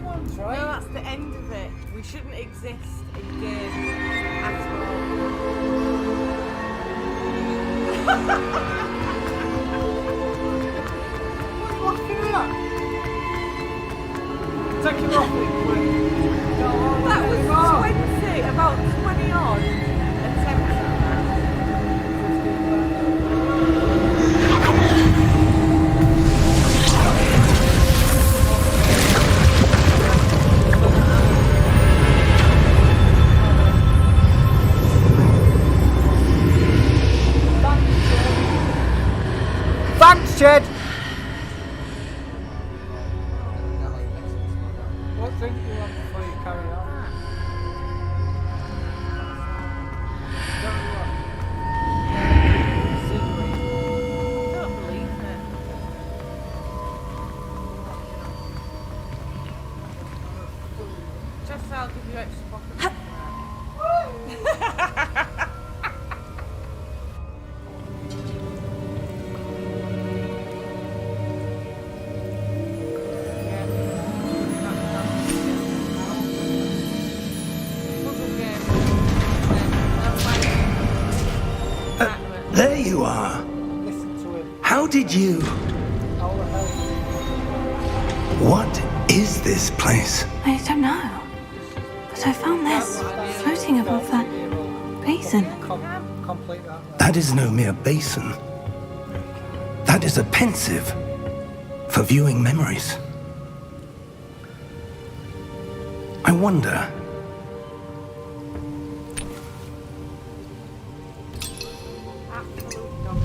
ones, right? No, that's the end of it. We shouldn't exist in game at all. What are you laughing at? Take him off it, quick. That was 20, about 20 odd attempts at that. Thanks, Jed! What drink do you want before you carry on? I don't believe it. Just I'll give you extra pocket money for that. There you are. Listen to him. How did you... How the hell? What is this place? I don't know. But I found this floating above that basin. Complete that. That is no mere basin. That is a pensive for viewing memories. I wonder... Absolute dog.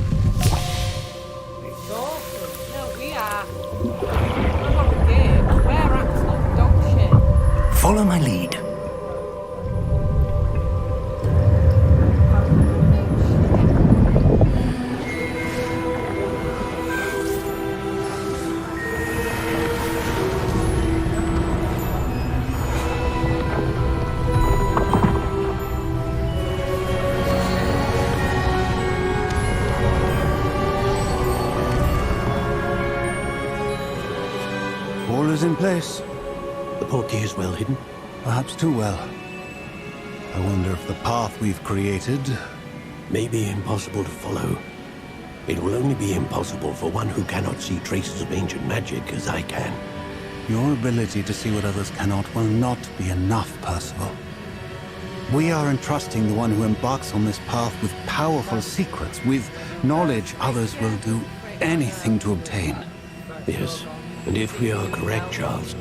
It's awesome. No, we are. We're not a game. We're absolute dog shit. Follow my lead. All is in place. The portkey is well hidden. Perhaps too well. I wonder if the path we've created... May be impossible to follow. It will only be impossible for one who cannot see traces of ancient magic as I can. Your ability to see what others cannot will not be enough, Pmsl. We are entrusting the one who embarks on this path with powerful secrets, with knowledge others will do anything to obtain. Yes, and if we are correct, Charles,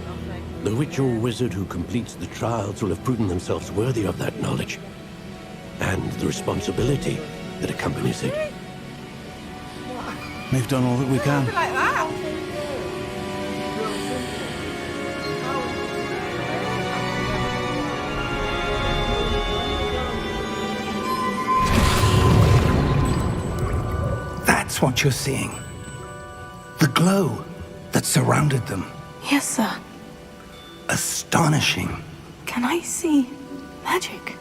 the witch or wizard who completes the trials will have proven themselves worthy of that knowledge. And the responsibility that accompanies it. We've done all that we can. Like that. That's what you're seeing. The glow that surrounded them. Yes, sir. Astonishing. Can I see magic?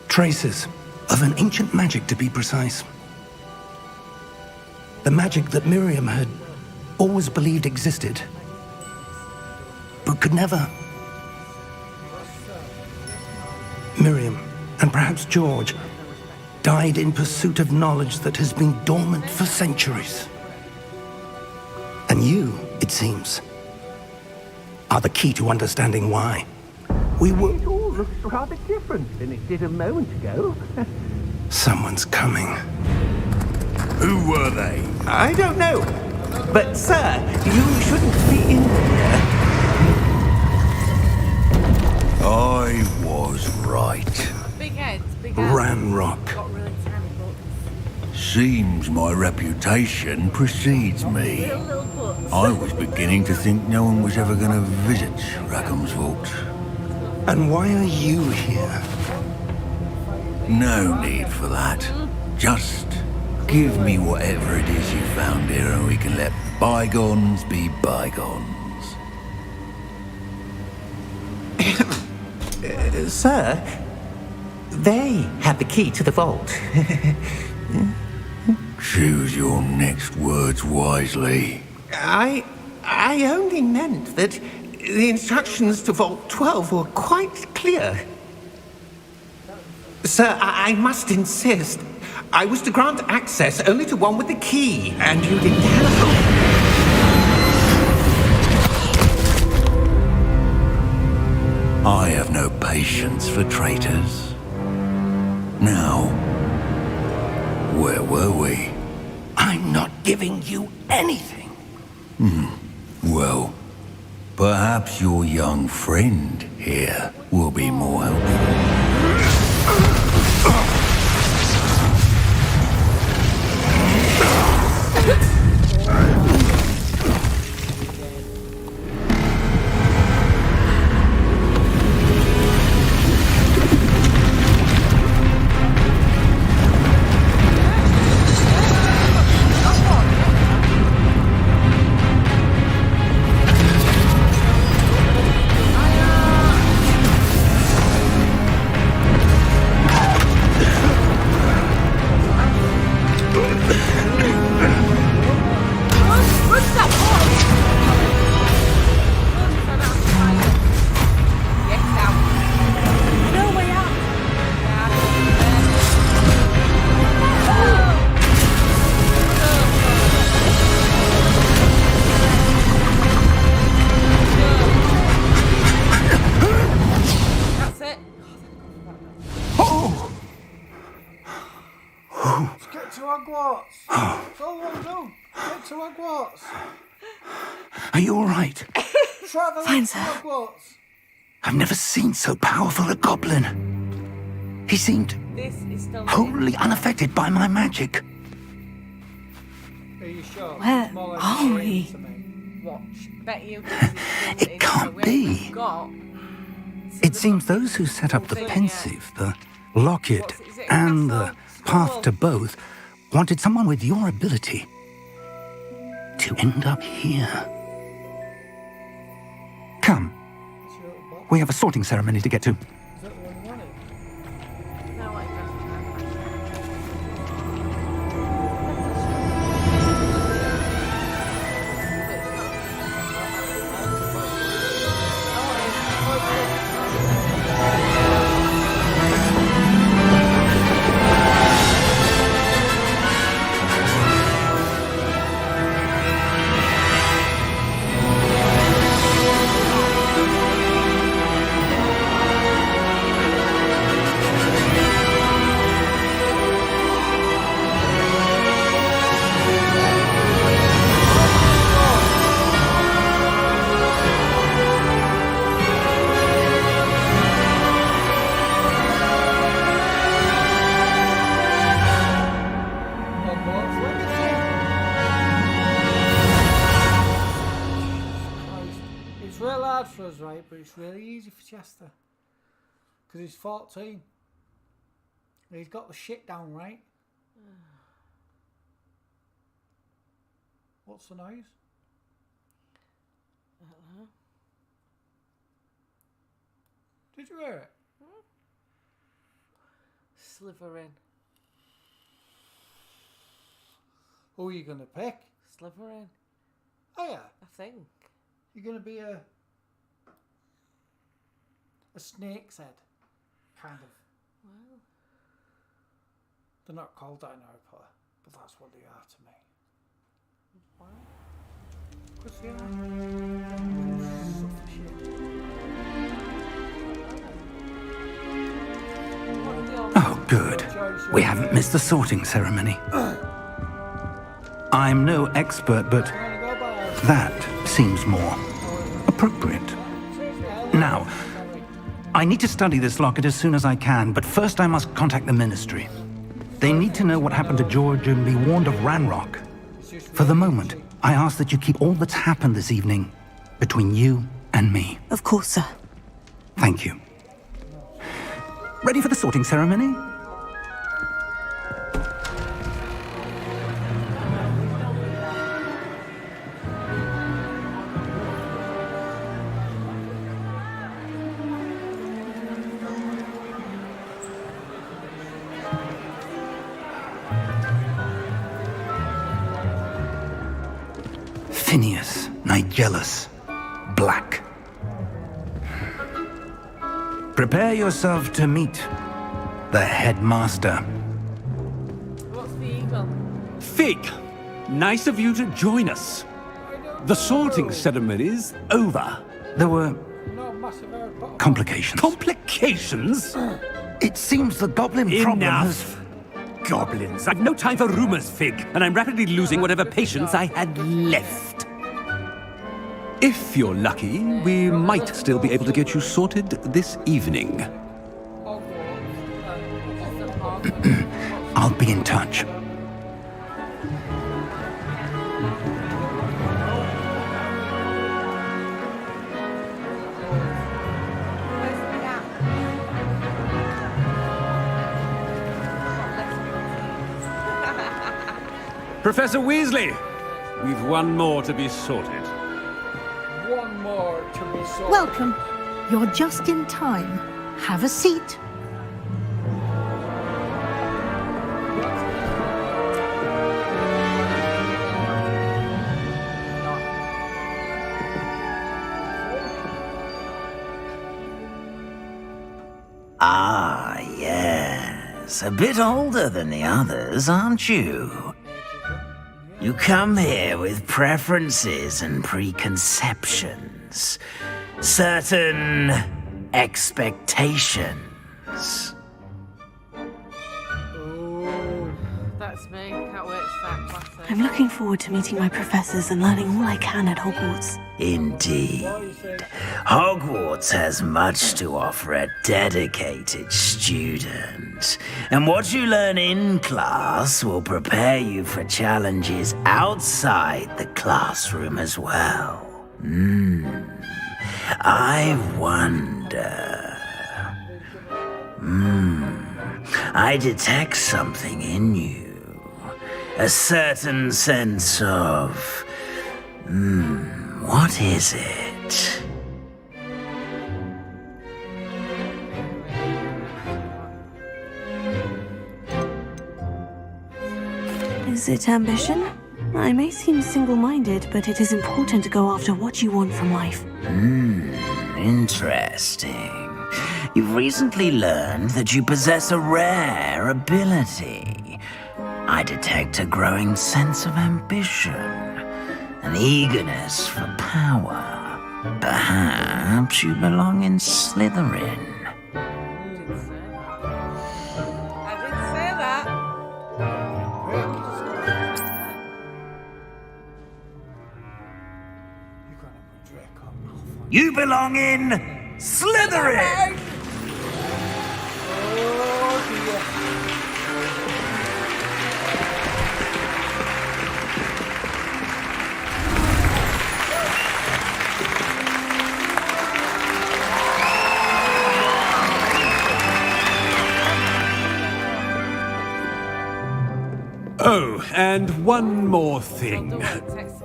Traces of an ancient magic, to be precise. The magic that Miriam had always believed existed, but could never. Miriam, and perhaps George, died in pursuit of knowledge that has been dormant for centuries. And you, it seems, are the key to understanding why. We were... It all looks rather different than it did a moment ago. Someone's coming. Who were they? I don't know. But, sir, you shouldn't be in here. I was right. Big heads, big heads. Ranrock. Got really tiny butts. Seems my reputation precedes me. Little butts. I was beginning to think no one was ever going to visit Rackham's Vault. And why are you here? No need for that. Just give me whatever it is you found here and we can let bygones be bygones. Sir, they have the key to the vault. Choose your next words wisely. I only meant that The instructions to Vault 12 were quite clear. Sir, I must insist. I was to grant access only to one with the key, and you didn't have. I have no patience for traitors. Now, where were we? I'm not giving you anything. Well, perhaps your young friend here will be more helpful. Get to Hogwarts! Go on, go! Get to Hogwarts! Are you all right? Travel Fine, to sir. Hogwarts! I've never seen so powerful a goblin. He seemed This is still wholly unaffected by my magic. Are you sure? Where It's more like are a shame we? to me. watch. Bet you this is still It can't be. It seems those who set up the pensive, the locket, and the path to both wanted someone with your ability to end up here. Come. We have a sorting ceremony to get to. Is that the one you wanted? No, I Hogwarts Legacy. Christ. It's real hard for us, right? But it's really easy for Chester. Because he's 14. And he's got the shit down, right? What's the noise? Did you hear it? Slytherin. Who are you going to pick? Slytherin, Oh yeah, I think. you're going to be a snake's head, kind of. Well, They're not called that in Harry Potter, but that's what they are to me. wow. Because you suffer shit. What are your Oh, good. We haven't missed the sorting ceremony. I'm no expert, but I'm gonna go by that seems more appropriate. Now, I need to study this locket as soon as I can, but first I must contact the Ministry. They need to know what happened to George and be warned of Ranrock. For the moment, I ask that you keep all that's happened this evening between you and me. Of course, sir. Thank you. Ready for the sorting ceremony? Phineas, Nigellus, Black. Prepare yourself to meet the headmaster. What's the eagle? Fig, nice of you to join us. The sorting ceremony's over. There were No massive air, but complications. Complications? It seems the goblin problem has... Enough. Goblins. I've no time for rumors, Fig, and I'm rapidly losing whatever patience I had left. If you're lucky, we might still be able to get you sorted this evening. I'll be in touch. Professor Weasley, we've one more to be sorted. one more to be sold. Welcome. You're just in time. Have a seat. Ah, yes. A bit older than the others, aren't you? You come here with preferences and preconceptions. Certain expectations. That's me. Can't wait to start class. I'm looking forward to meeting my professors and learning all I can at Hogwarts. Indeed. Hogwarts has much to offer a dedicated student. And what you learn in class will prepare you for challenges outside the classroom as well. I wonder... I detect something in you. A certain sense of... what is it? Is it ambition? I may seem single-minded, but it is important to go after what you want from life. Interesting. You've recently learned that you possess a rare ability. I detect a growing sense of ambition, an eagerness for power. Perhaps you belong in Slytherin. I didn't say that. You belong in Slytherin! Oh, and one more thing.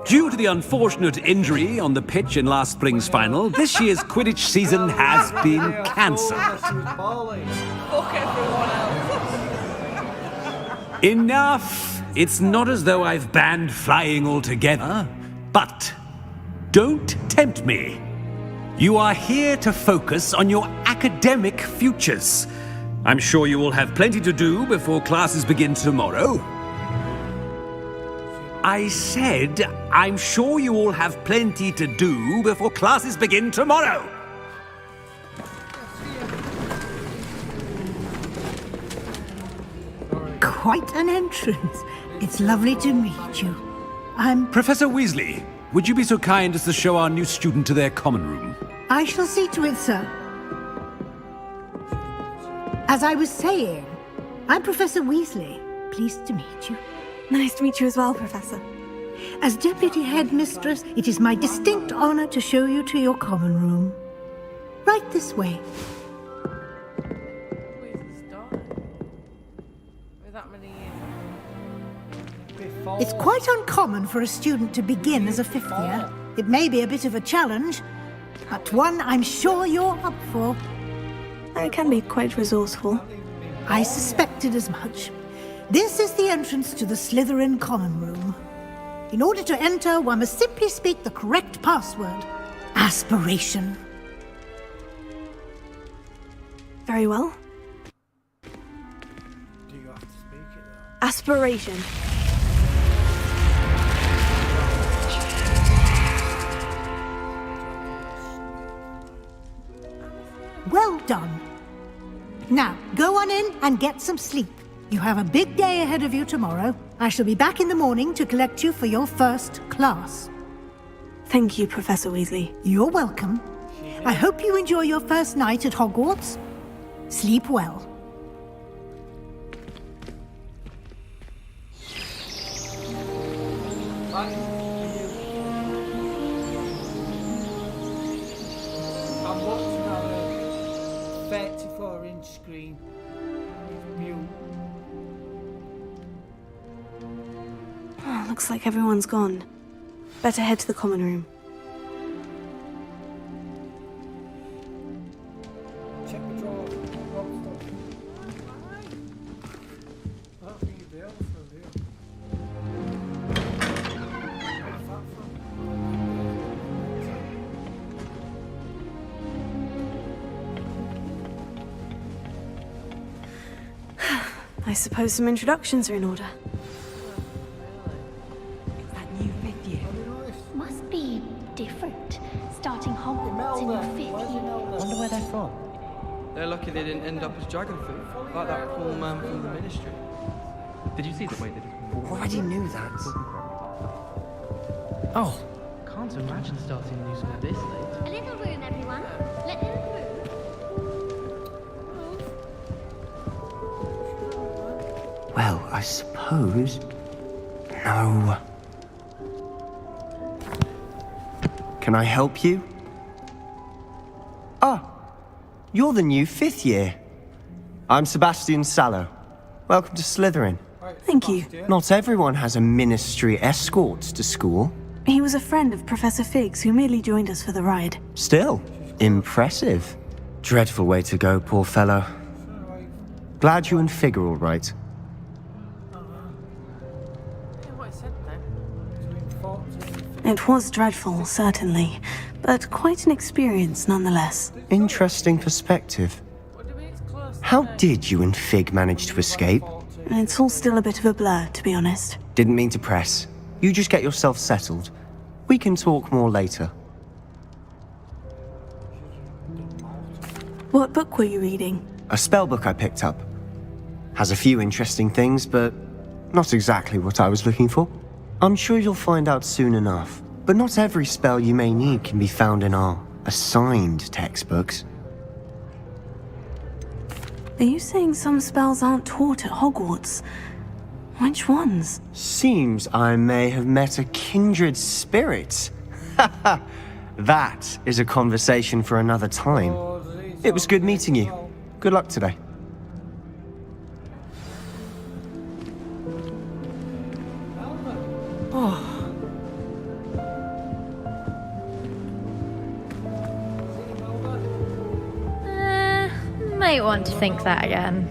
Due to the unfortunate injury on the pitch in last spring's final, this year's Quidditch season has been cancelled. Fuck everyone else. Enough! It's not as though I've banned flying altogether, but don't tempt me. You are here to focus on your academic futures. I'm sure you will have plenty to do before classes begin tomorrow. I said, I'm sure you all have plenty to do before classes begin tomorrow. Quite an entrance. It's lovely to meet you. I'm... Professor Weasley, would you be so kind as to show our new student to their common room? I shall see to it, sir. As I was saying, I'm Professor Weasley. Pleased to meet you. Nice to meet you as well, Professor. As Deputy Headmistress, it is my distinct honor to show you to your common room. Right this way. With that many years. It's quite uncommon for a student to begin as a fifth year. It may be a bit of a challenge, but one I'm sure you're up for. I can be quite resourceful. I suspected as much. This is the entrance to the Slytherin common room. In order to enter, one must simply speak the correct password. Aspiration. Very well. Do you have to speak it though? Aspiration. Well done. Now, go on in and get some sleep. You have a big day ahead of you tomorrow. I shall be back in the morning to collect you for your first class. Thank you, Professor Weasley. You're welcome. I hope you enjoy your first night at Hogwarts. Sleep well. I'm watching on a 34-inch screen. It's mute. Oh, looks like everyone's gone. Better head to the common room. Check the drawer. Rob stuff. I don't think you'd be able to, do you? Where's that I suppose some introductions are in order. Must be different. Starting Hogwarts in your 5th year. Wonder where they're from. They're lucky they didn't end up as dragon food, like that poor man from the ministry. Did you see the way they just... Already knew that. Oh. Can't imagine starting a new school this late. A little room, everyone. Let them through. Well, I suppose... No. Can I help you? Ah, you're the new 5th year. I'm Sebastian Sallow. Welcome to Slytherin. Thank you. Not everyone has a ministry escort to school. He was a friend of Professor Fig's who merely joined us for the ride. Still, impressive. Dreadful way to go, poor fellow. Glad you and Fig are all right. It was dreadful, certainly, but quite an experience nonetheless. Interesting perspective. How did you and Fig manage to escape? It's all still a bit of a blur, to be honest. Didn't mean to press. You just get yourself settled. We can talk more later. What book were you reading? A spell book I picked up. Has a few interesting things, but not exactly what I was looking for. I'm sure you'll find out soon enough. But not every spell you may need can be found in our assigned textbooks. Are you saying some spells aren't taught at Hogwarts? Which ones? Seems I may have met a kindred spirit. That is a conversation for another time. It was good meeting you. Good luck today. Might want to think that again.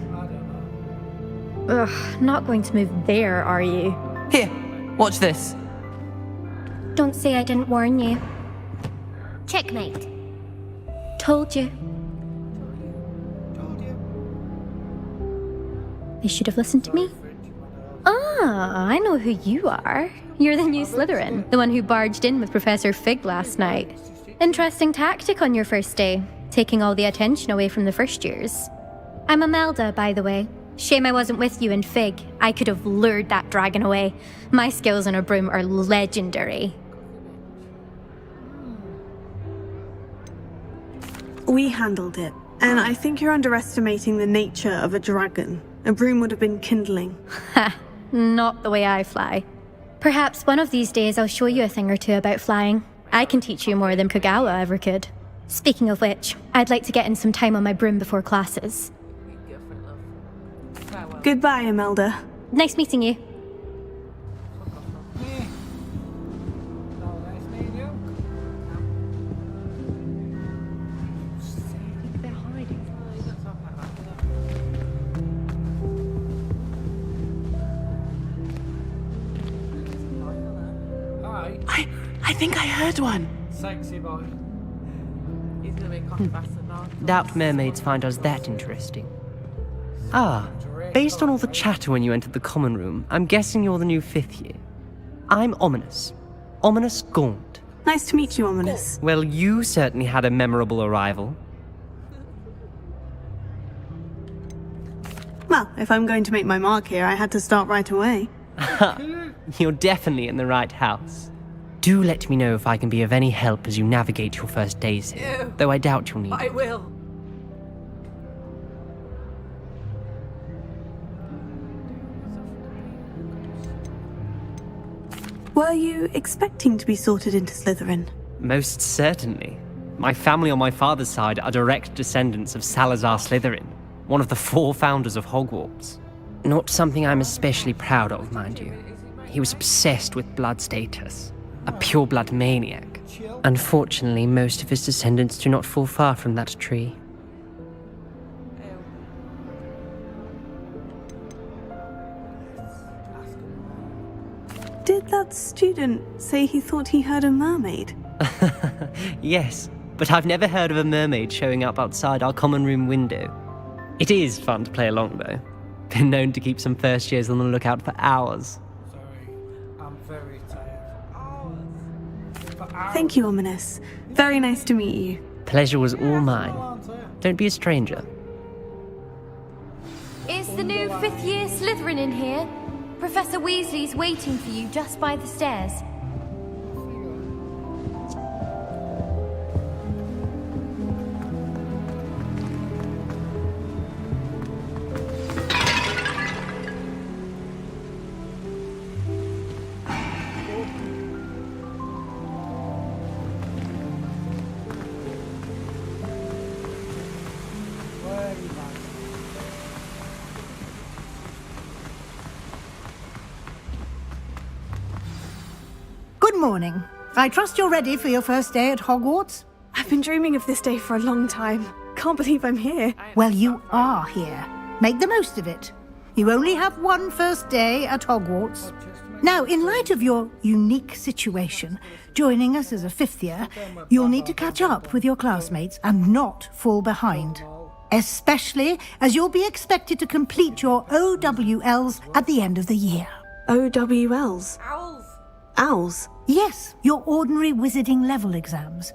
Ugh, not going to move there, are you? Here, watch this. Don't say I didn't warn you. Checkmate. Told you. They should have listened to me. Ah, I know who you are. You're the new Slytherin, the one who barged in with Professor Fig last night. Interesting tactic on your first day, taking all the attention away from the first years. I'm Imelda, by the way. Shame I wasn't with you in Fig. I could have lured that dragon away. My skills on a broom are legendary. We handled it, and I think you're underestimating the nature of a dragon. A broom would have been kindling. Ha, not the way I fly. Perhaps one of these days I'll show you a thing or two about flying. I can teach you more than Kogawa ever could. Speaking of which, I'd like to get in some time on my broom before classes. Goodbye, Imelda. Nice meeting you. I think I heard one. Sexy boy. He's gonna be cocky bastard now. Doubt mermaids find us that interesting. Ah, based on all the chatter when you entered the common room, I'm guessing you're the new 5th year. I'm Ominous. Ominous Gaunt. Nice to meet you, Ominous. Well, you certainly had a memorable arrival. Well, if I'm going to make my mark here, I had to start right away. You're definitely in the right house. Do let me know if I can be of any help as you navigate your first days here, though I doubt you'll need it. I will. Were you expecting to be sorted into Slytherin? Most certainly. My family on my father's side are direct descendants of Salazar Slytherin, one of the 4 founders of Hogwarts. Not something I'm especially proud of, mind you. He was obsessed with blood status, a pure-blood maniac. Unfortunately, most of his descendants do not fall far from that tree. Did that student say he thought he heard a mermaid? Yes, but I've never heard of a mermaid showing up outside our common room window. It is fun to play along, though. Been known to keep some first years on the lookout for hours. Sorry, I'm very tired. Thank you, Ominous. Very nice to meet you. Pleasure was all mine. Don't be a stranger. Is the new 5th year Slytherin in here? Professor Weasley's waiting for you just by the stairs. Good morning. I trust you're ready for your first day at Hogwarts? I've been dreaming of this day for a long time. Can't believe I'm here. Well, you are here. Make the most of it. You only have one first day at Hogwarts. Now, in light of your unique situation, joining us as a 5th year, you'll need to catch up with your classmates and not fall behind. Especially as you'll be expected to complete your OWLs at the end of the year. OWLs? Owls. Owls? Yes, your ordinary wizarding level exams.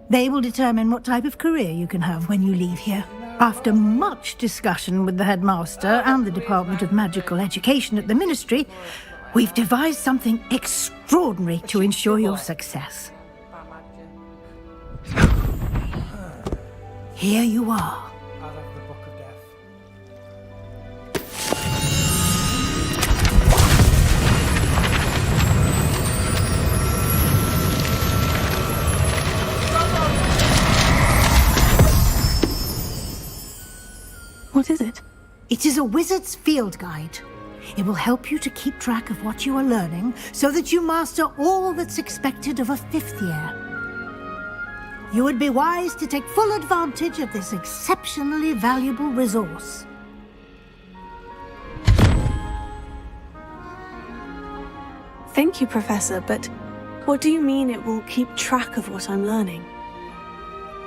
They will determine what type of career you can have when you leave here. After much discussion with the headmaster and the Department of Magical Education at the Ministry, we've devised something extraordinary to ensure your success. Here you are. Out of the Book of Death. What is it? It is a wizard's field guide. It will help you to keep track of what you are learning so that you master all that's expected of a 5th year. You would be wise to take full advantage of this exceptionally valuable resource. Thank you, Professor, but what do you mean it will keep track of what I'm learning?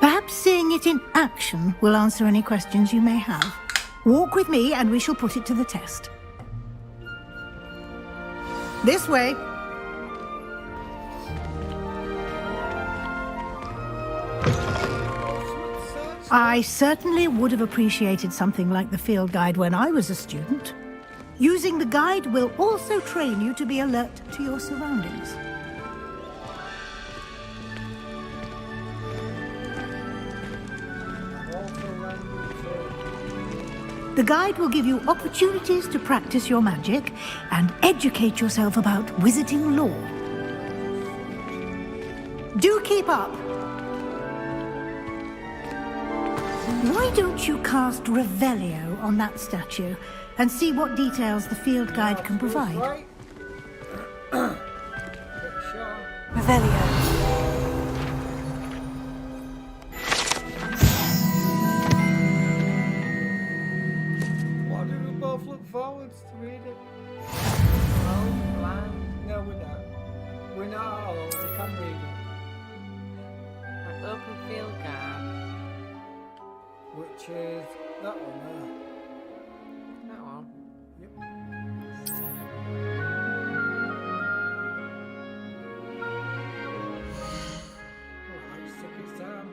Perhaps seeing it in action will answer any questions you may have. Walk with me and we shall put it to the test. This way. I certainly would have appreciated something like the field guide when I was a student. Using the guide will also train you to be alert to your surroundings. The guide will give you opportunities to practice your magic and educate yourself about wizarding lore. Do keep up! Why don't you cast Revelio on that statue and see what details the field guide can provide? Revelio. Why do we both look forwards to read it? No, we're not. We're not at all. We can read it. Open field guide. which is that one there. That one. Yep. Alright, stick it down.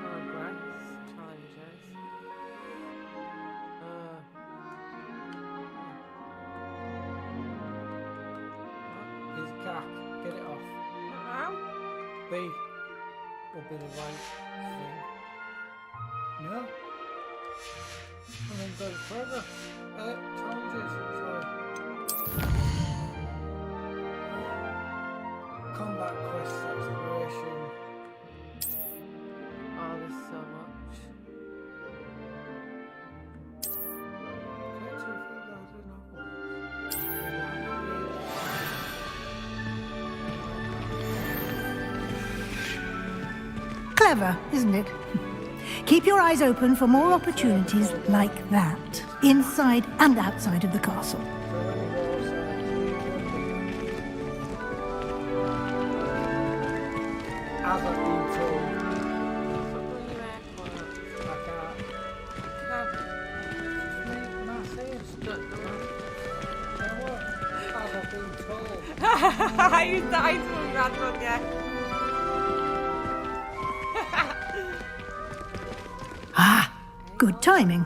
Progress, challenges. It's cack. Get it off. B. Will be the right thing. No? And then go to progress. Challenges. Sorry. Combat quest exploration. Oh, there's so much. Clever, isn't it? Keep your eyes open for more opportunities like that, inside and outside of the castle. As I've been told. You died from that one, yeah. Ah, good timing.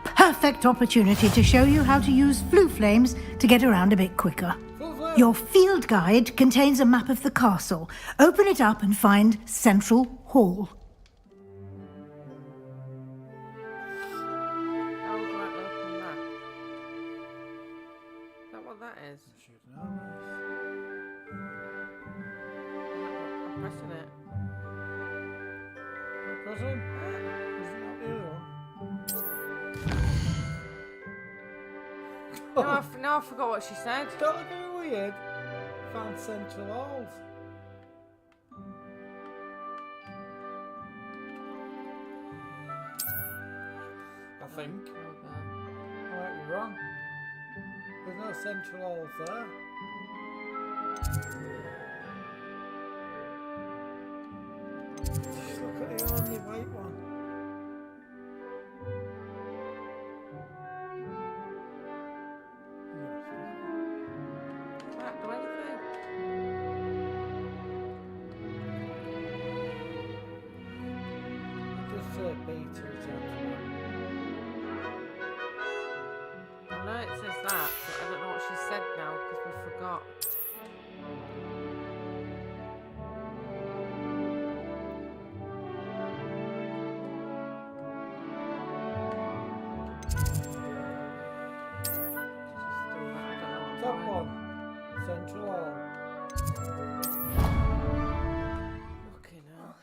Perfect opportunity to show you how to use flue flames to get around a bit quicker. Your field guide contains a map of the castle. Open it up and find Central Hall. How do I open that? Is that what that is? I'm pressing it. Pressing? Isn't that the other one? Now I forgot what she said. Don't look at me weird. Found Central Halls. I think. I might be wrong. There's no Central Halls there. Just look at the only white one. Can't do anything. Just say B to I know it says that, but I don't know what she said now because we forgot. Top one. Central Hall. Fucking hell.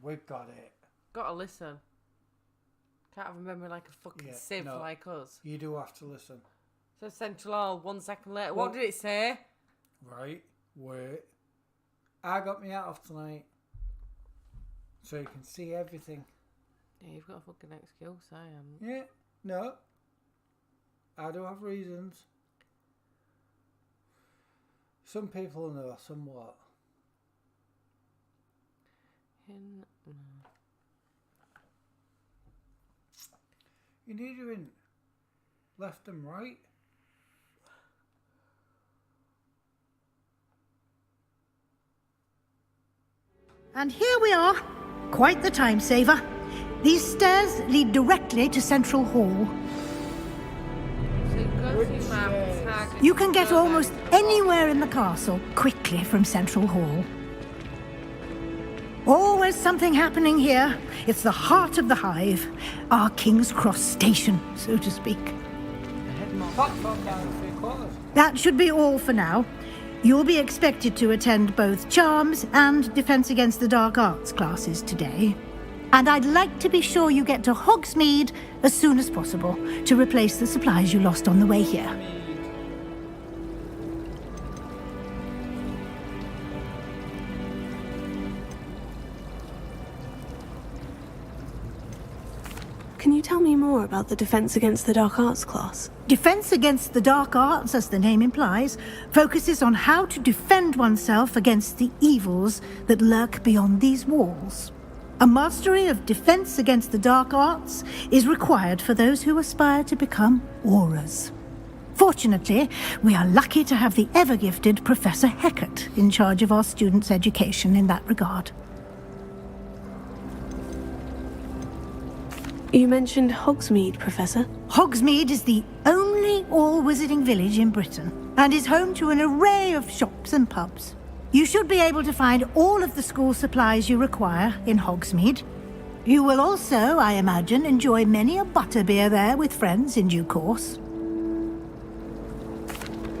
We've got it. Gotta listen. Can't have a memory like a fucking sieve no, like us. You do have to listen. So Central Hall, 1 second later. Well, what did it say? Right, wait. I got me out of tonight. So you can see everything. Yeah, you've got a fucking excuse, I am. Yeah, no. I do have reasons. Some people know, somewhat. You need you in left and right. And here we are. Quite the time saver. These stairs lead directly to Central Hall. So you go to your map, tag, You can get almost anywhere in the castle quickly from Central Hall. Always something happening here. It's the heart of the hive. Our King's Cross station, so to speak. That should be all for now. You'll be expected to attend both Charms and Defense Against the Dark Arts classes today. And I'd like to be sure you get to Hogsmeade as soon as possible to replace the supplies you lost on the way here. Can you tell me more about the Defense Against the Dark Arts class? Defense Against the Dark Arts, as the name implies, focuses on how to defend oneself against the evils that lurk beyond these walls. A mastery of Defense Against the Dark Arts is required for those who aspire to become Aurors. Fortunately, we are lucky to have the ever-gifted Professor Hecat in charge of our students' education in that regard. You mentioned Hogsmeade, Professor. Hogsmeade is the only all-wizarding village in Britain and is home to an array of shops and pubs. You should be able to find all of the school supplies you require in Hogsmeade. You will also, I imagine, enjoy many a butterbeer there with friends in due course.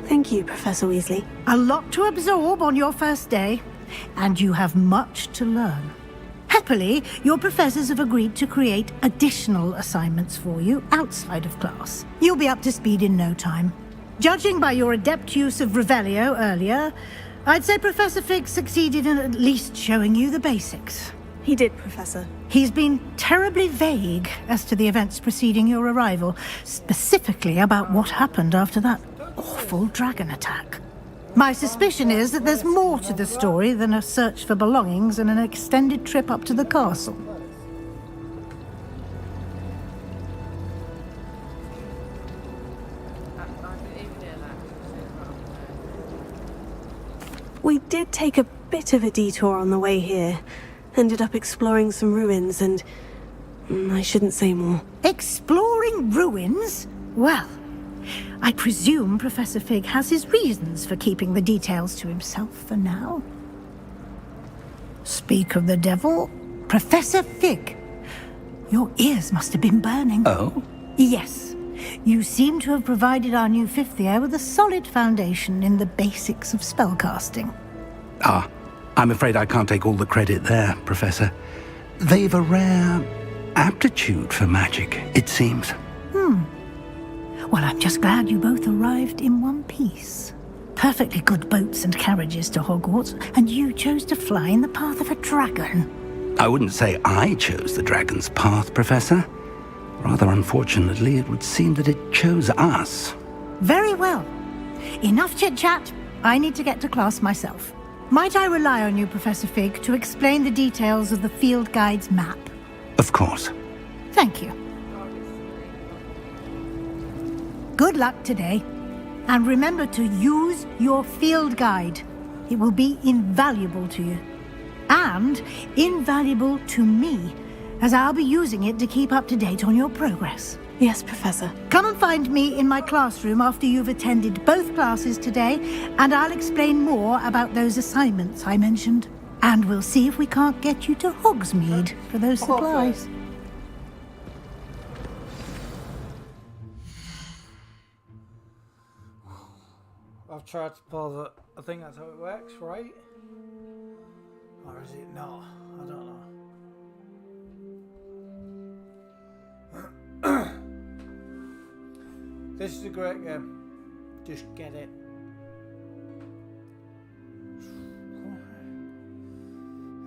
Thank you, Professor Weasley. A lot to absorb on your first day, and you have much to learn. Happily, your professors have agreed to create additional assignments for you outside of class. You'll be up to speed in no time. Judging by your adept use of Revelio earlier, I'd say Professor Fig succeeded in at least showing you the basics. He did, Professor. He's been terribly vague as to the events preceding your arrival, specifically about what happened after that awful dragon attack. My suspicion is that there's more to the story than a search for belongings and an extended trip up to the castle. We did take a bit of a detour on the way here. Ended up exploring some ruins and... I shouldn't say more. Exploring ruins? Well, I presume Professor Fig has his reasons for keeping the details to himself for now. Speak of the devil, Professor Fig. Your ears must have been burning. Oh? Yes. You seem to have provided our new fifth year with a solid foundation in the basics of spellcasting. Ah, I'm afraid I can't take all the credit there, Professor. They've a rare aptitude for magic, it seems. Well, I'm just glad you both arrived in one piece. Perfectly good boats and carriages to Hogwarts, and you chose to fly in the path of a dragon. I wouldn't say I chose the dragon's path, Professor. Rather unfortunately, it would seem that it chose us. Very well. Enough chit-chat. I need to get to class myself. Might I rely on you, Professor Fig, to explain the details of the field guide's map? Of course. Thank you. Good luck today. And remember to use your field guide. It will be invaluable to you. And invaluable to me, as I'll be using it to keep up to date on your progress. Yes, Professor. Come and find me in my classroom after you've attended both classes today, and I'll explain more about those assignments I mentioned. And we'll see if we can't get you to Hogsmeade for those supplies. I've tried to pause it. I think that's how it works, right? Or is it not? I don't know. This is a great game. Just get it.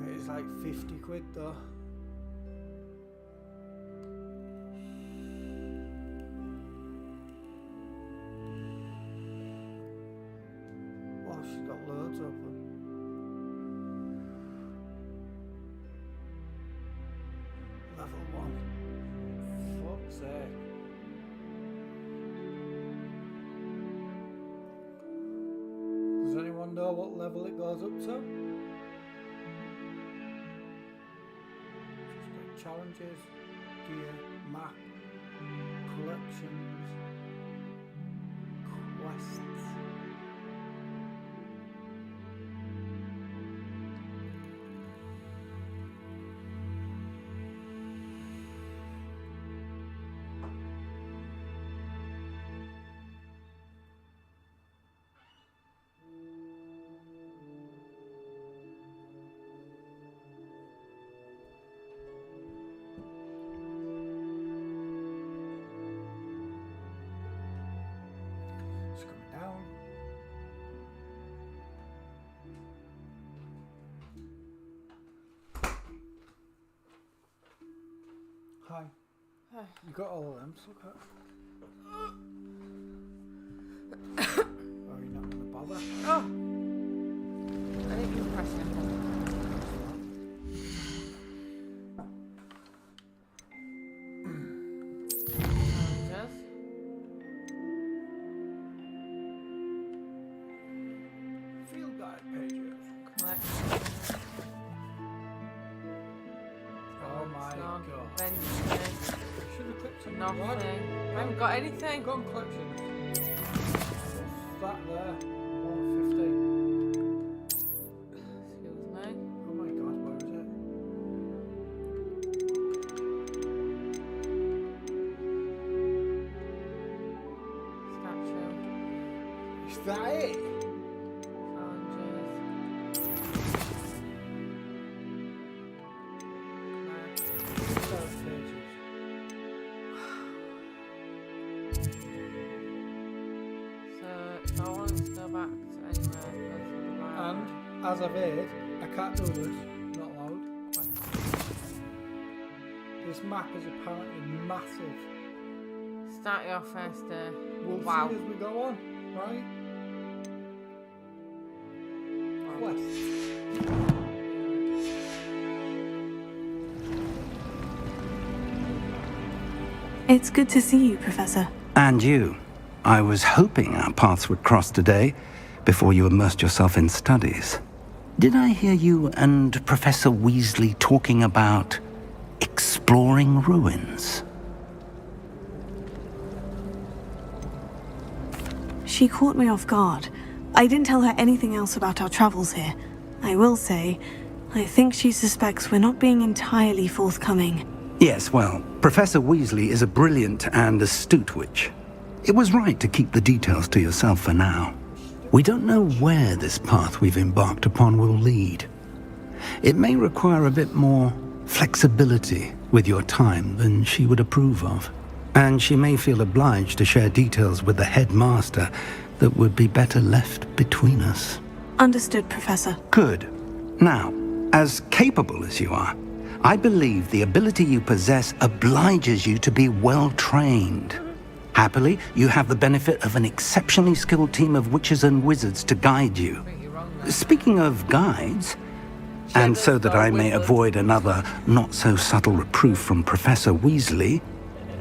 It is like 50 quid though. Wow, she's got loads open. Level 1. Fuck's sake. Does anyone know what level it goes up to? Just like challenges, gear, map, collections, quests. It's coming down. You got all of them, so are you not going to bother? Oh! I think you're pressing it. Field guide pages. Collect. Oh my god. Venture. Should have clicked on Nothing. the I haven't got anything. Go and collect it. What's that there? 150. Excuse me. Oh my god, where is it? Statue. Is that it? As I've heard, I can't do this. Not allowed. This map is apparently massive. Start your first day. We'll wow. see as we go on, right? Quest. It's good to see you, Professor. And you. I was hoping our paths would cross today, before you immersed yourself in studies. Did I hear you and Professor Weasley talking about exploring ruins? She caught me off guard. I didn't tell her anything else about our travels here. I will say, I think she suspects we're not being entirely forthcoming. Yes, well, Professor Weasley is a brilliant and astute witch. It was right to keep the details to yourself for now. We don't know where this path we've embarked upon will lead. It may require a bit more flexibility with your time than she would approve of. And she may feel obliged to share details with the headmaster that would be better left between us. Understood, Professor. Good. Now, as capable as you are, I believe the ability you possess obliges you to be well trained. Happily, you have the benefit of an exceptionally skilled team of witches and wizards to guide you. Speaking of guides, and so that I may avoid another not-so-subtle reproof from Professor Weasley,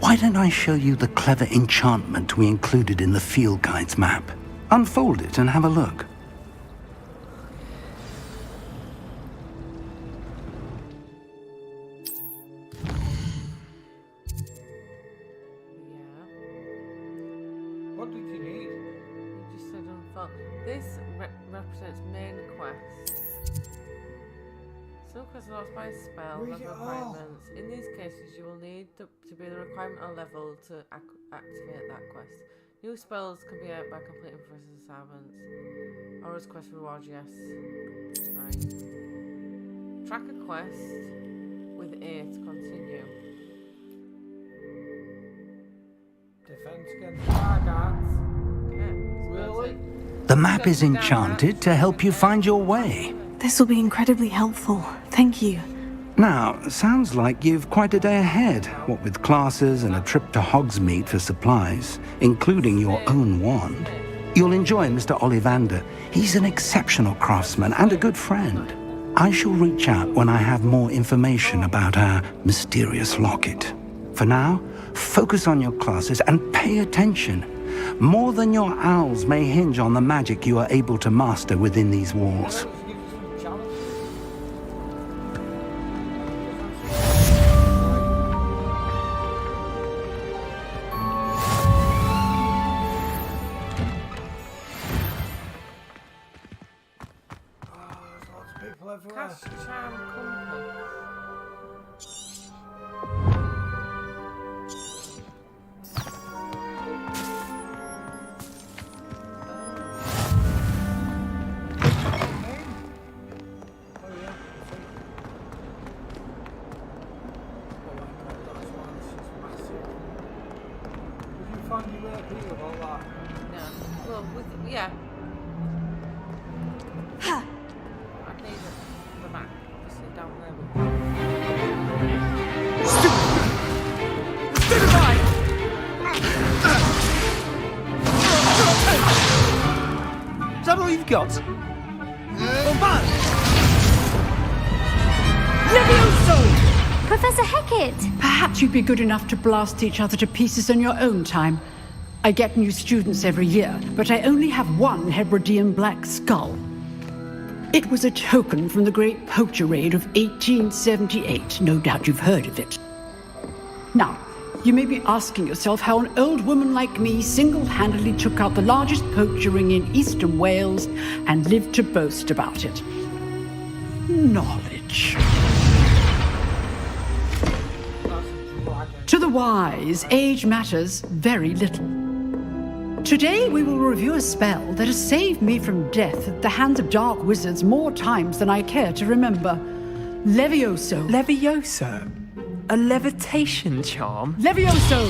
why don't I show you the clever enchantment we included in the field guide's map? Unfold it and have a look. What did you need? You just said unfold. This represents main quests. Some quests are lost by spell, Read level it all. requirements. In these cases, you will need to be the requirement or level to activate that quest. New spells can be earned by completing Professor's assignments. Or as quest rewards, yes. Right. Track a quest with A to continue. Defense against targets. Okay. Really? The map is enchanted to help you find your way. This will be incredibly helpful. Thank you. Now, sounds like you've quite a day ahead, what with classes and a trip to Hogsmeade for supplies, including your own wand. You'll enjoy Mr. Ollivander. He's an exceptional craftsman and a good friend. I shall reach out when I have more information about our mysterious locket. For now, focus on your classes and pay attention. More than your owls may hinge on the magic you are able to master within these walls. Cast Charm Compass. Well, yeah. I need the map, obviously down there. all you've got? Levioso! Professor Hecat! Perhaps you'd be good enough to blast each other to pieces in your own time. I get new students every year, but I only have one Hebridean black skull. It was a token from the Great Poacher Raid of 1878. No doubt you've heard of it. Now, you may be asking yourself how an old woman like me single-handedly took out the largest poacher ring in eastern Wales and lived to boast about it. Knowledge. To the wise, age matters very little. Today we will review a spell that has saved me from death at the hands of dark wizards more times than I care to remember. Levioso. Levioso? A levitation charm? Levioso!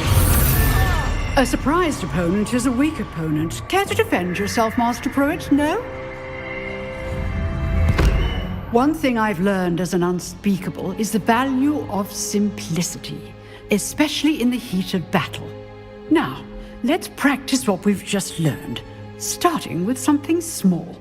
A surprised opponent is a weak opponent. Care to defend yourself, Master Pruitt? No? One thing I've learned as an unspeakable is the value of simplicity, especially in the heat of battle. Now, let's practice what we've just learned, starting with something small.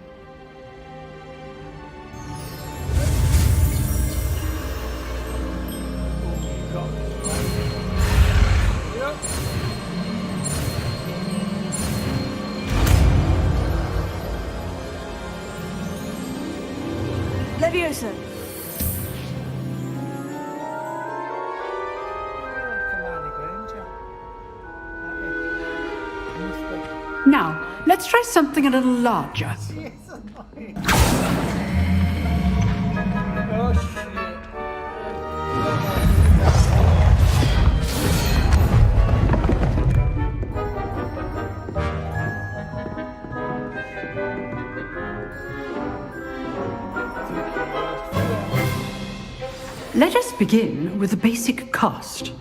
Levioso. Now, let's try something a little larger. Oh shit. Let us begin with the basic cast.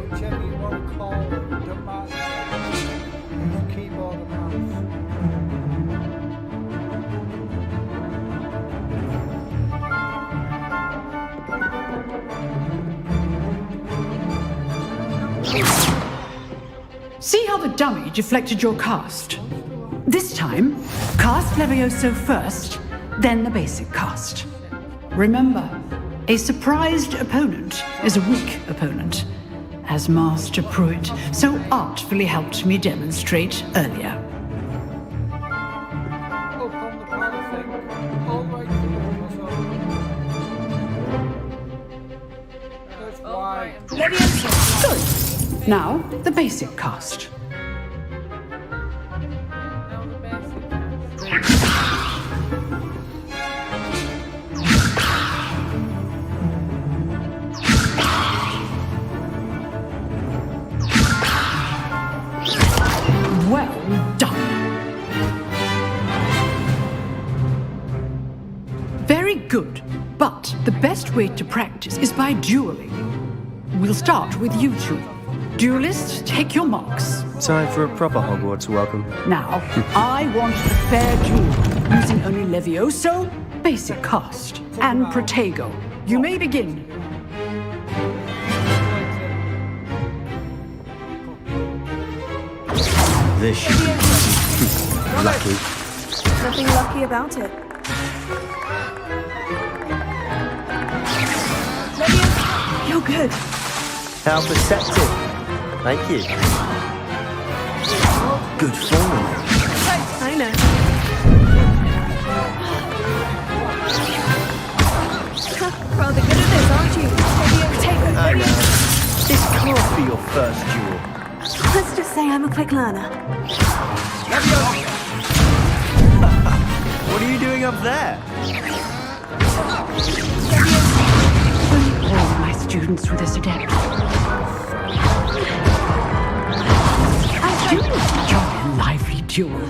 Whichever you want to call it, don't matter. Use keyboard and mouse. See how the dummy deflected your cast? This time, cast Levioso first, then the basic cast. Remember, a surprised opponent is a weak opponent, as Master Pruitt so artfully helped me demonstrate earlier. Good. Now, the basic cast. Well done. Very good, but the best way to practice is by dueling. We'll start with you two. Duelists, take your marks. Time for a proper Hogwarts welcome. Now, I want a fair duel, using only Levioso, basic cast, and Protego. You may begin. This should be easy. Lucky. Nothing lucky about it. You're good. How perceptive. Thank you. Good form. I know. Rather good at this, aren't you? I know. This can't be your first duel. Let's just say I'm a quick learner. What are you doing up there? All my students were this adept. I do enjoy a lively duel.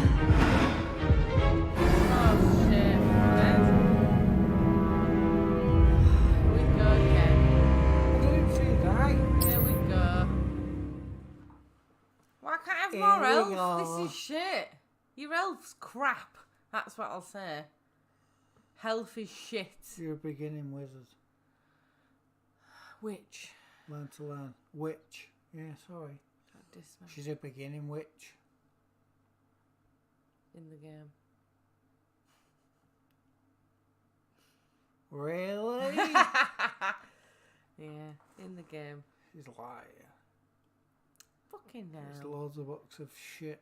More elf. This is shit. Your elf's crap. That's what I'll say. Health is shit. You're a beginning wizard. Witch. Learn to learn. Witch. Yeah, sorry. She's a beginning witch. In the game. Really? Yeah, in the game. She's a liar. Fucking hell. There's loads of books of shit.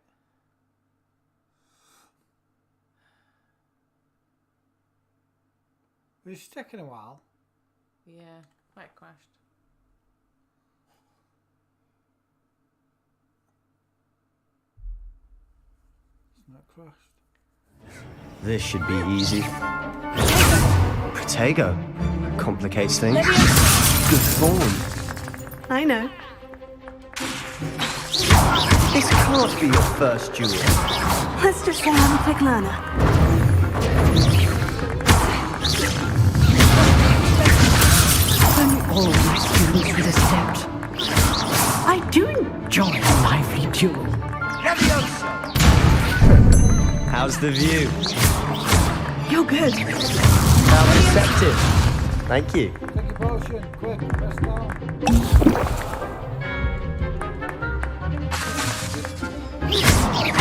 It's taking a while. Yeah, might have crashed. It's not crashed. This should be easy. Protego. Complicates things. Good form. I know. This can't be your first duel. Let's just say I'm a quick learner. All my students were this adept. I do enjoy a lively duel. How's the view? You're good. How perceptive. Thank you. Take your potion. Quick. Press down.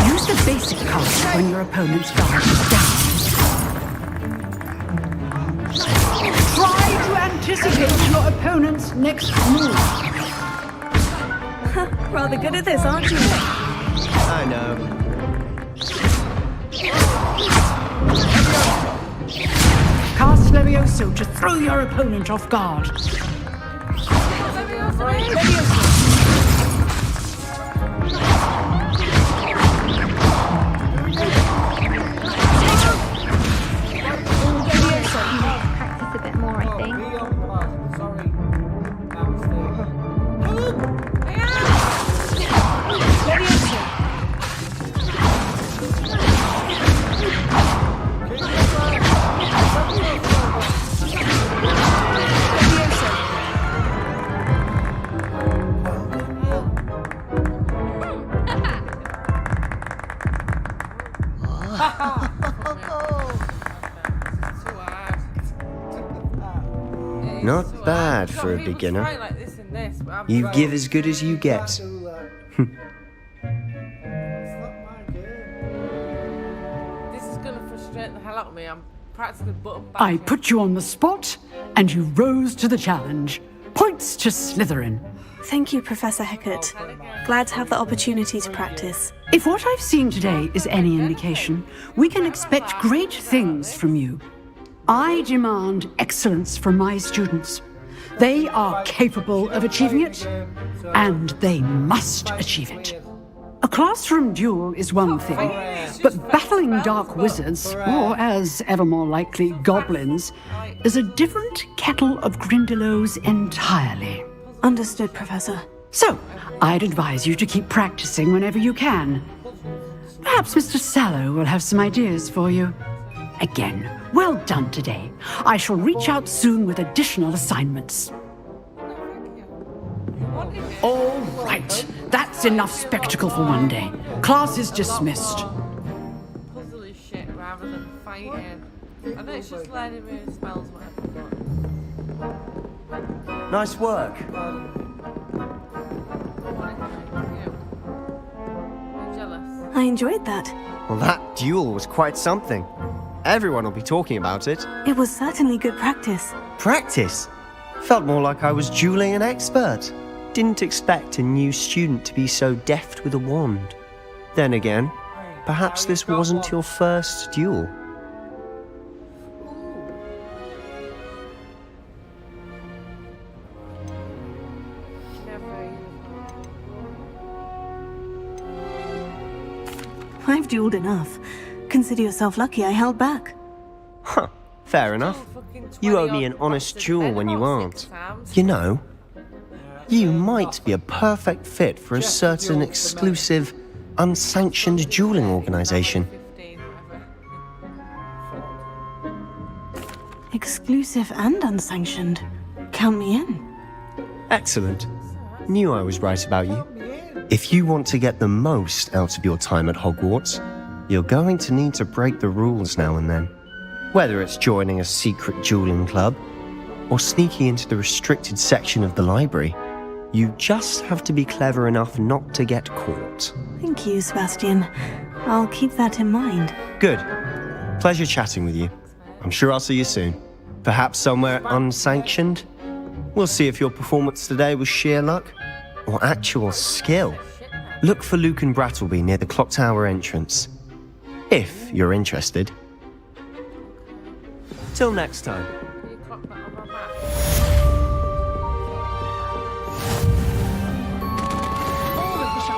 Use the basic cast when your opponent's guard is down. Try to anticipate your opponent's next move. Rather good at this, aren't you? I know. Cast Levioso to throw your opponent off guard. Practice a bit more, I think. Sorry. That mistake. Not bad for a beginner. Like this and this, but I'm You give as good as you get. This is going to frustrate the hell out of me. I'm practically button back. I put you on the spot, and you rose to the challenge. Points to Slytherin. Thank you, Professor Hecat. Glad to have the opportunity to practice. If what I've seen today is any indication, we can expect great things from you. I demand excellence from my students. They are capable of achieving it, and they must achieve it. A classroom duel is one thing, but battling dark wizards, or as ever more likely, goblins, is a different kettle of Grindylows entirely. Understood, Professor. So, I'd advise you to keep practicing whenever you can. Perhaps Mr. Sallow will have some ideas for you. Again, well done today. I shall reach out soon with additional assignments. All right, that's enough spectacle for one day. Class is dismissed. Puzzle is shit rather than fighting. I think it's just learning me spells, whatever. Nice work. I'm jealous. I enjoyed that. Well, that duel was quite something. Everyone will be talking about it. It was certainly good practice. Practice? Felt more like I was dueling an expert. Didn't expect a new student to be so deft with a wand. Then again, perhaps this wasn't your first duel. I've dueled enough. Consider yourself lucky I held back. Huh, fair enough. You owe me an honest duel when you aren't. You know, you might be a perfect fit for a certain exclusive, unsanctioned dueling organization. Exclusive and unsanctioned. Count me in. Excellent. Knew I was right about you. If you want to get the most out of your time at Hogwarts, you're going to need to break the rules now and then. Whether it's joining a secret dueling club, or sneaking into the restricted section of the library, you just have to be clever enough not to get caught. Thank you, Sebastian. I'll keep that in mind. Good. Pleasure chatting with you. I'm sure I'll see you soon. Perhaps somewhere unsanctioned? We'll see if your performance today was sheer luck or actual skill. Look for Luke and Brattleby near the clock tower entrance. If you're interested. Till next time.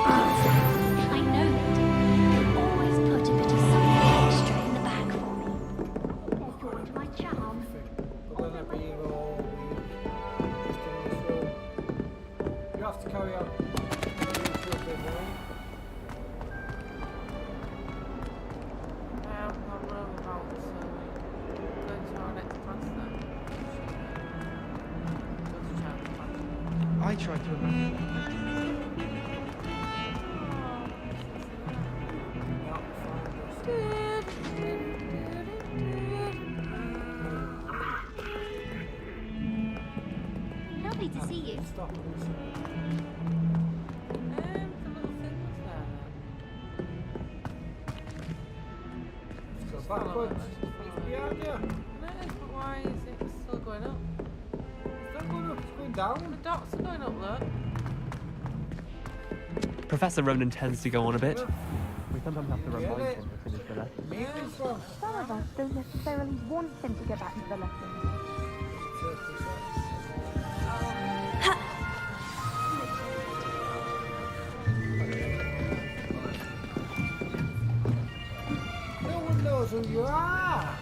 I know that. You always put a bit of something extra in the bag for me. It's my charm. You have to carry on. I tried to remember. Lovely to see you. Go backwards. It's behind you. No, but why is it still going up? It's not going up, it's going down. The dots are going up, look. Professor Ronan tends to go on a bit. We sometimes have to remind him to finish the lesson. Some of us don't necessarily want him to go back into the lesson. No one knows who you are.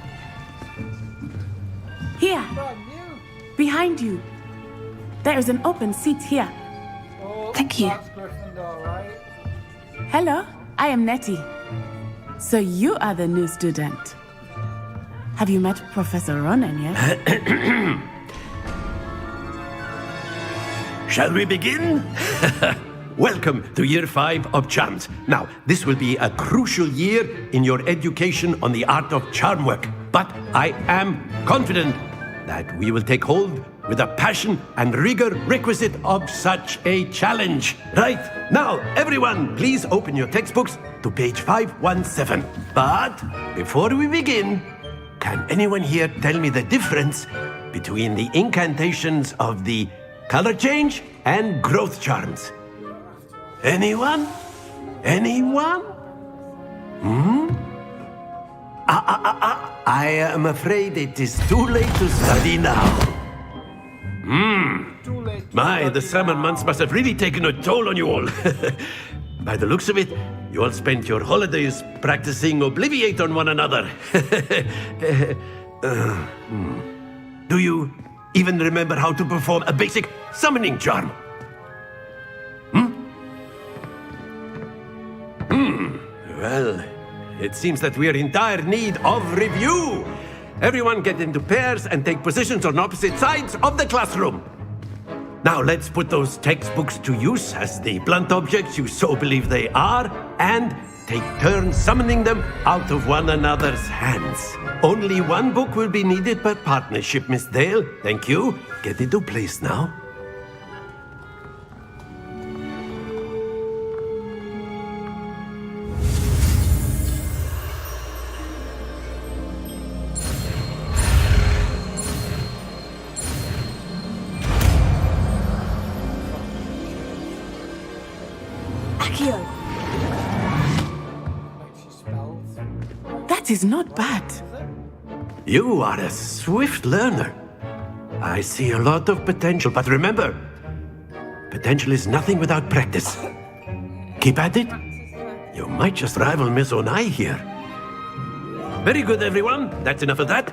Here, Brand new. behind you. There is an open seat here. Oh, Thank you. that's Gryffindor, right? Hello, I am Nettie. So you are the new student. Have you met Professor Ronan yet? Shall we begin? Welcome to Year 5 of Charms. Now, this will be a crucial year in your education on the art of charm work. But I am confident that we will take hold with the passion and rigor requisite of such a challenge. Right, now, everyone, please open your textbooks to page 517. But before we begin, can anyone here tell me the difference between the incantations of the color change and growth charms? Anyone? Anyone? I am afraid it is too late to study now. My, the summer months must have really taken a toll on you all. By the looks of it, you all spent your holidays practicing Obliviate on one another. Do you even remember how to perform a basic summoning charm? Well, it seems that we are in dire need of review. Everyone get into pairs and take positions on opposite sides of the classroom. Now let's put those textbooks to use as the blunt objects you so believe they are, and take turns summoning them out of one another's hands. Only one book will be needed per partnership, Miss Dale. Thank you. Get into place now. Accio! That is not bad. You are a swift learner. I see a lot of potential, but remember, potential is nothing without practice. Keep at it. You might just rival Miss Onai here. Very good, everyone. That's enough of that.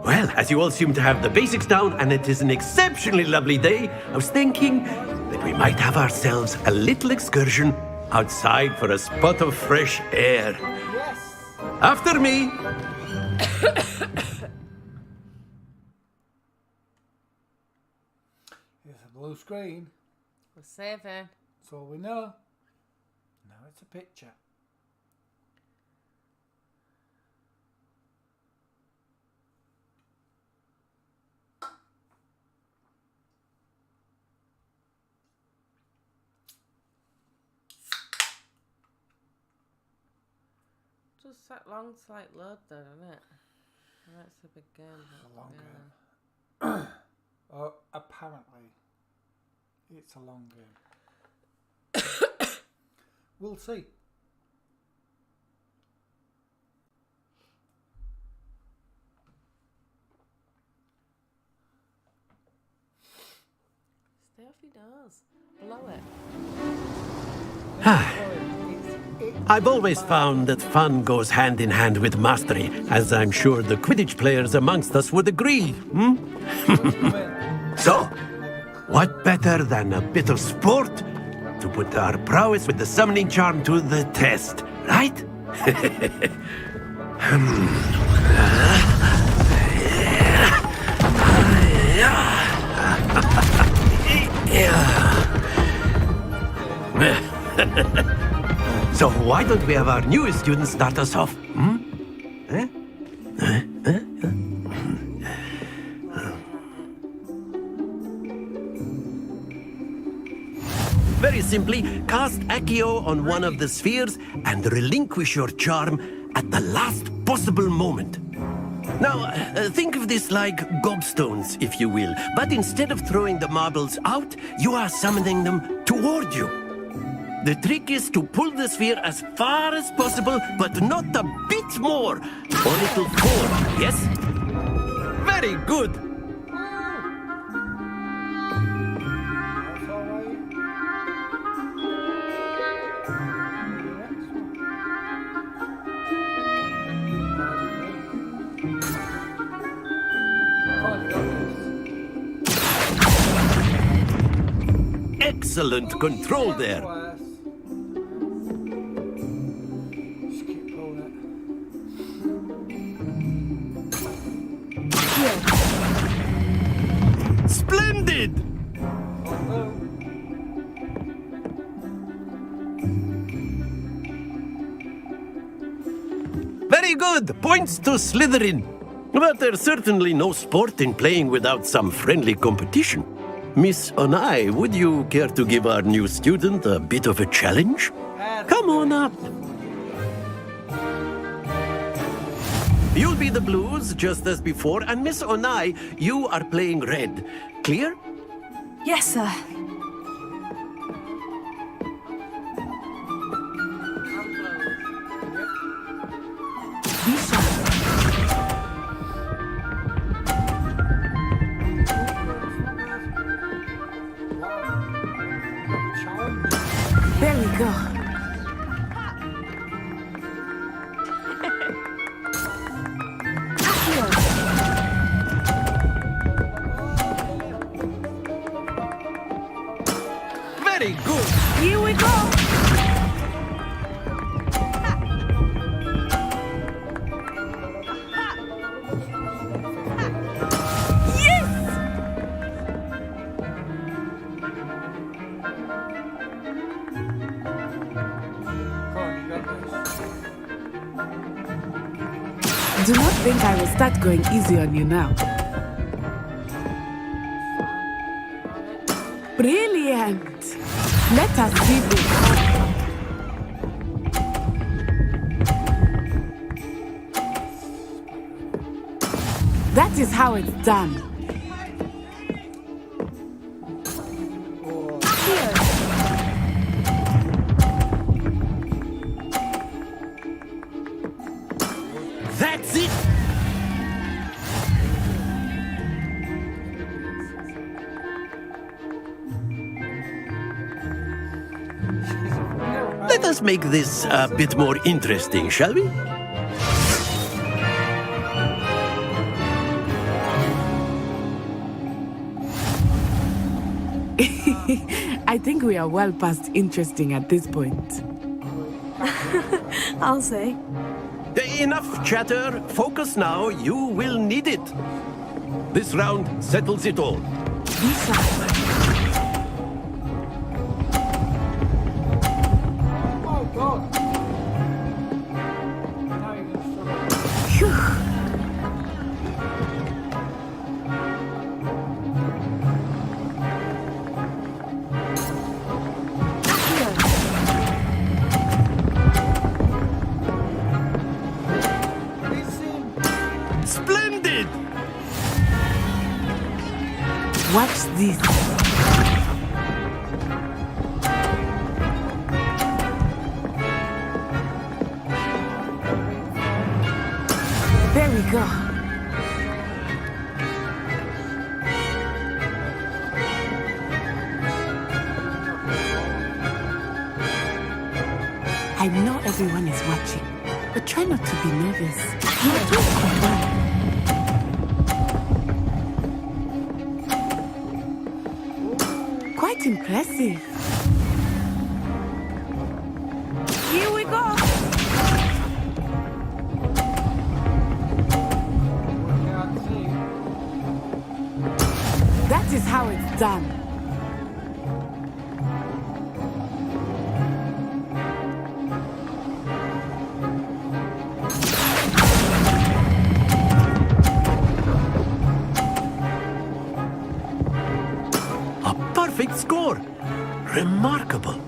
Well, as you all seem to have the basics down, and it is an exceptionally lovely day, I was thinking that we might have ourselves a little excursion outside for a spot of fresh air. Yes. After me. It's a blue screen. We're saving. That's all we know. Now it's a picture. Just that long slight load there, isn't it? That's a big game. It's a long game. Oh, apparently, it's a long game. We'll see. Stay off your nose. Blow it. I've always found that fun goes hand in hand with mastery, as I'm sure the Quidditch players amongst us would agree. So, what better than a bit of sport to put our prowess with the summoning charm to the test, right? So why don't we have our newest student start us off? Very simply, cast Accio on one of the spheres and relinquish your charm at the last possible moment. Now, think of this like gobstones, if you will, but instead of throwing the marbles out, you are summoning them toward you. The trick is to pull the sphere as far as possible, but not a bit more, or it'll fall, yes? Very good! Excellent control there. Splendid! Very good. Points to Slytherin. But there's certainly no sport in playing without some friendly competition. Miss Onai, would you care to give our new student a bit of a challenge? Come on up. You'll be the blues, just as before, and Miss Onai, you are playing red. Clear? Yes, sir. There we go. Very good. Here we go. Do not think I will start going easy on you now. Brilliant! Let us see this. That is how it's done. Let us make this a bit more interesting, shall we? I think we are well past interesting at this point. I'll say. Enough chatter. Focus now. You will need it. This round settles it all. Oh God. Now you're gonna struggle. Splendid! Watch this. There we go. I know everyone is watching, but try not to be nervous. You're too combined. Quite impressive. Here we go. That is how it's done. A perfect score. Remarkable.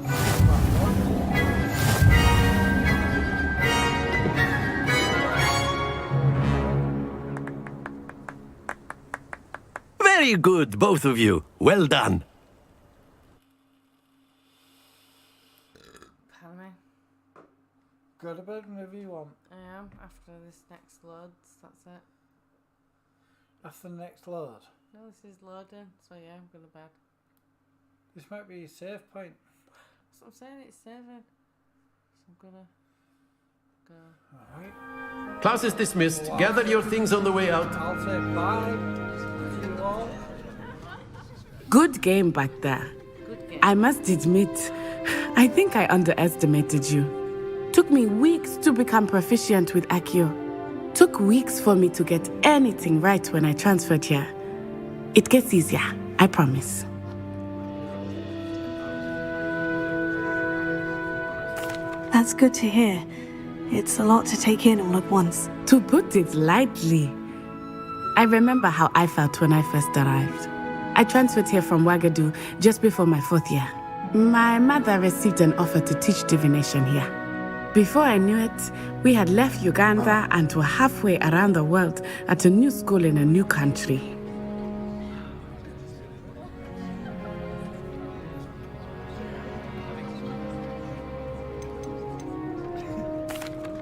Very good, both of you. Well done. Pardon me. Go to bed whenever you want. I am. After this next loads, that's it. After the next load. No, this is loading, so yeah, I'm going to bed. This might be a save point. That's what I'm saying, it's saving. So I'm gonna go. Alright. Class is dismissed. Gather your things on the way out. I'll say bye to you all. Good game back there. Good game. I must admit, I think I underestimated you. Took me weeks to become proficient with Accio. Took weeks for me to get anything right when I transferred here. It gets easier, I promise. That's good to hear. It's a lot to take in all at once. To put it lightly, I remember how I felt when I first arrived. I transferred here from Ouagadougou just before my 4th year. My mother received an offer to teach divination here. Before I knew it, we had left Uganda and were halfway around the world at a new school in a new country.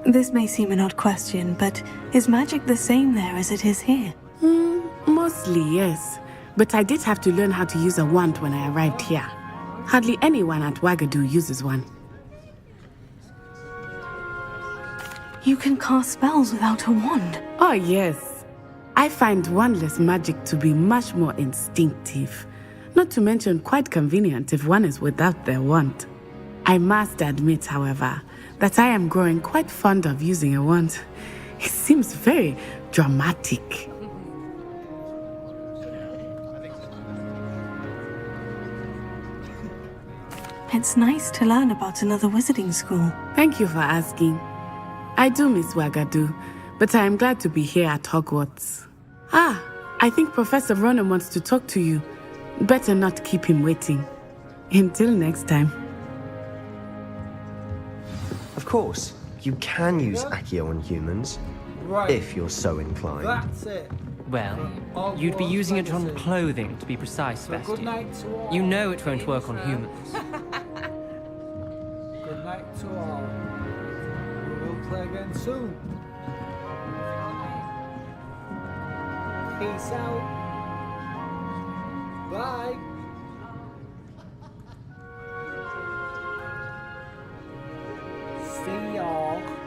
This may seem an odd question, but is magic the same there as it is here? Mostly, yes. But I did have to learn how to use a wand when I arrived here. Hardly anyone at Ouagadougou uses one. You can cast spells without a wand? Oh, yes. I find wandless magic to be much more instinctive. Not to mention quite convenient if one is without their wand. I must admit, however, that I am growing quite fond of using a wand. It seems very dramatic. It's nice to learn about another wizarding school. Thank you for asking. I do miss Ouagadougou, but I am glad to be here at Hogwarts. Ah, I think Professor Ronan wants to talk to you. Better not keep him waiting. Until next time. Of course, you can use Accio on humans, Right. if you're so inclined. That's it. Well, you'd be using it on clothing, to be precise, So good Vestian. night to all. You know it won't work on humans. Good night to all. We will play again soon. Peace out. Bye. See y'all.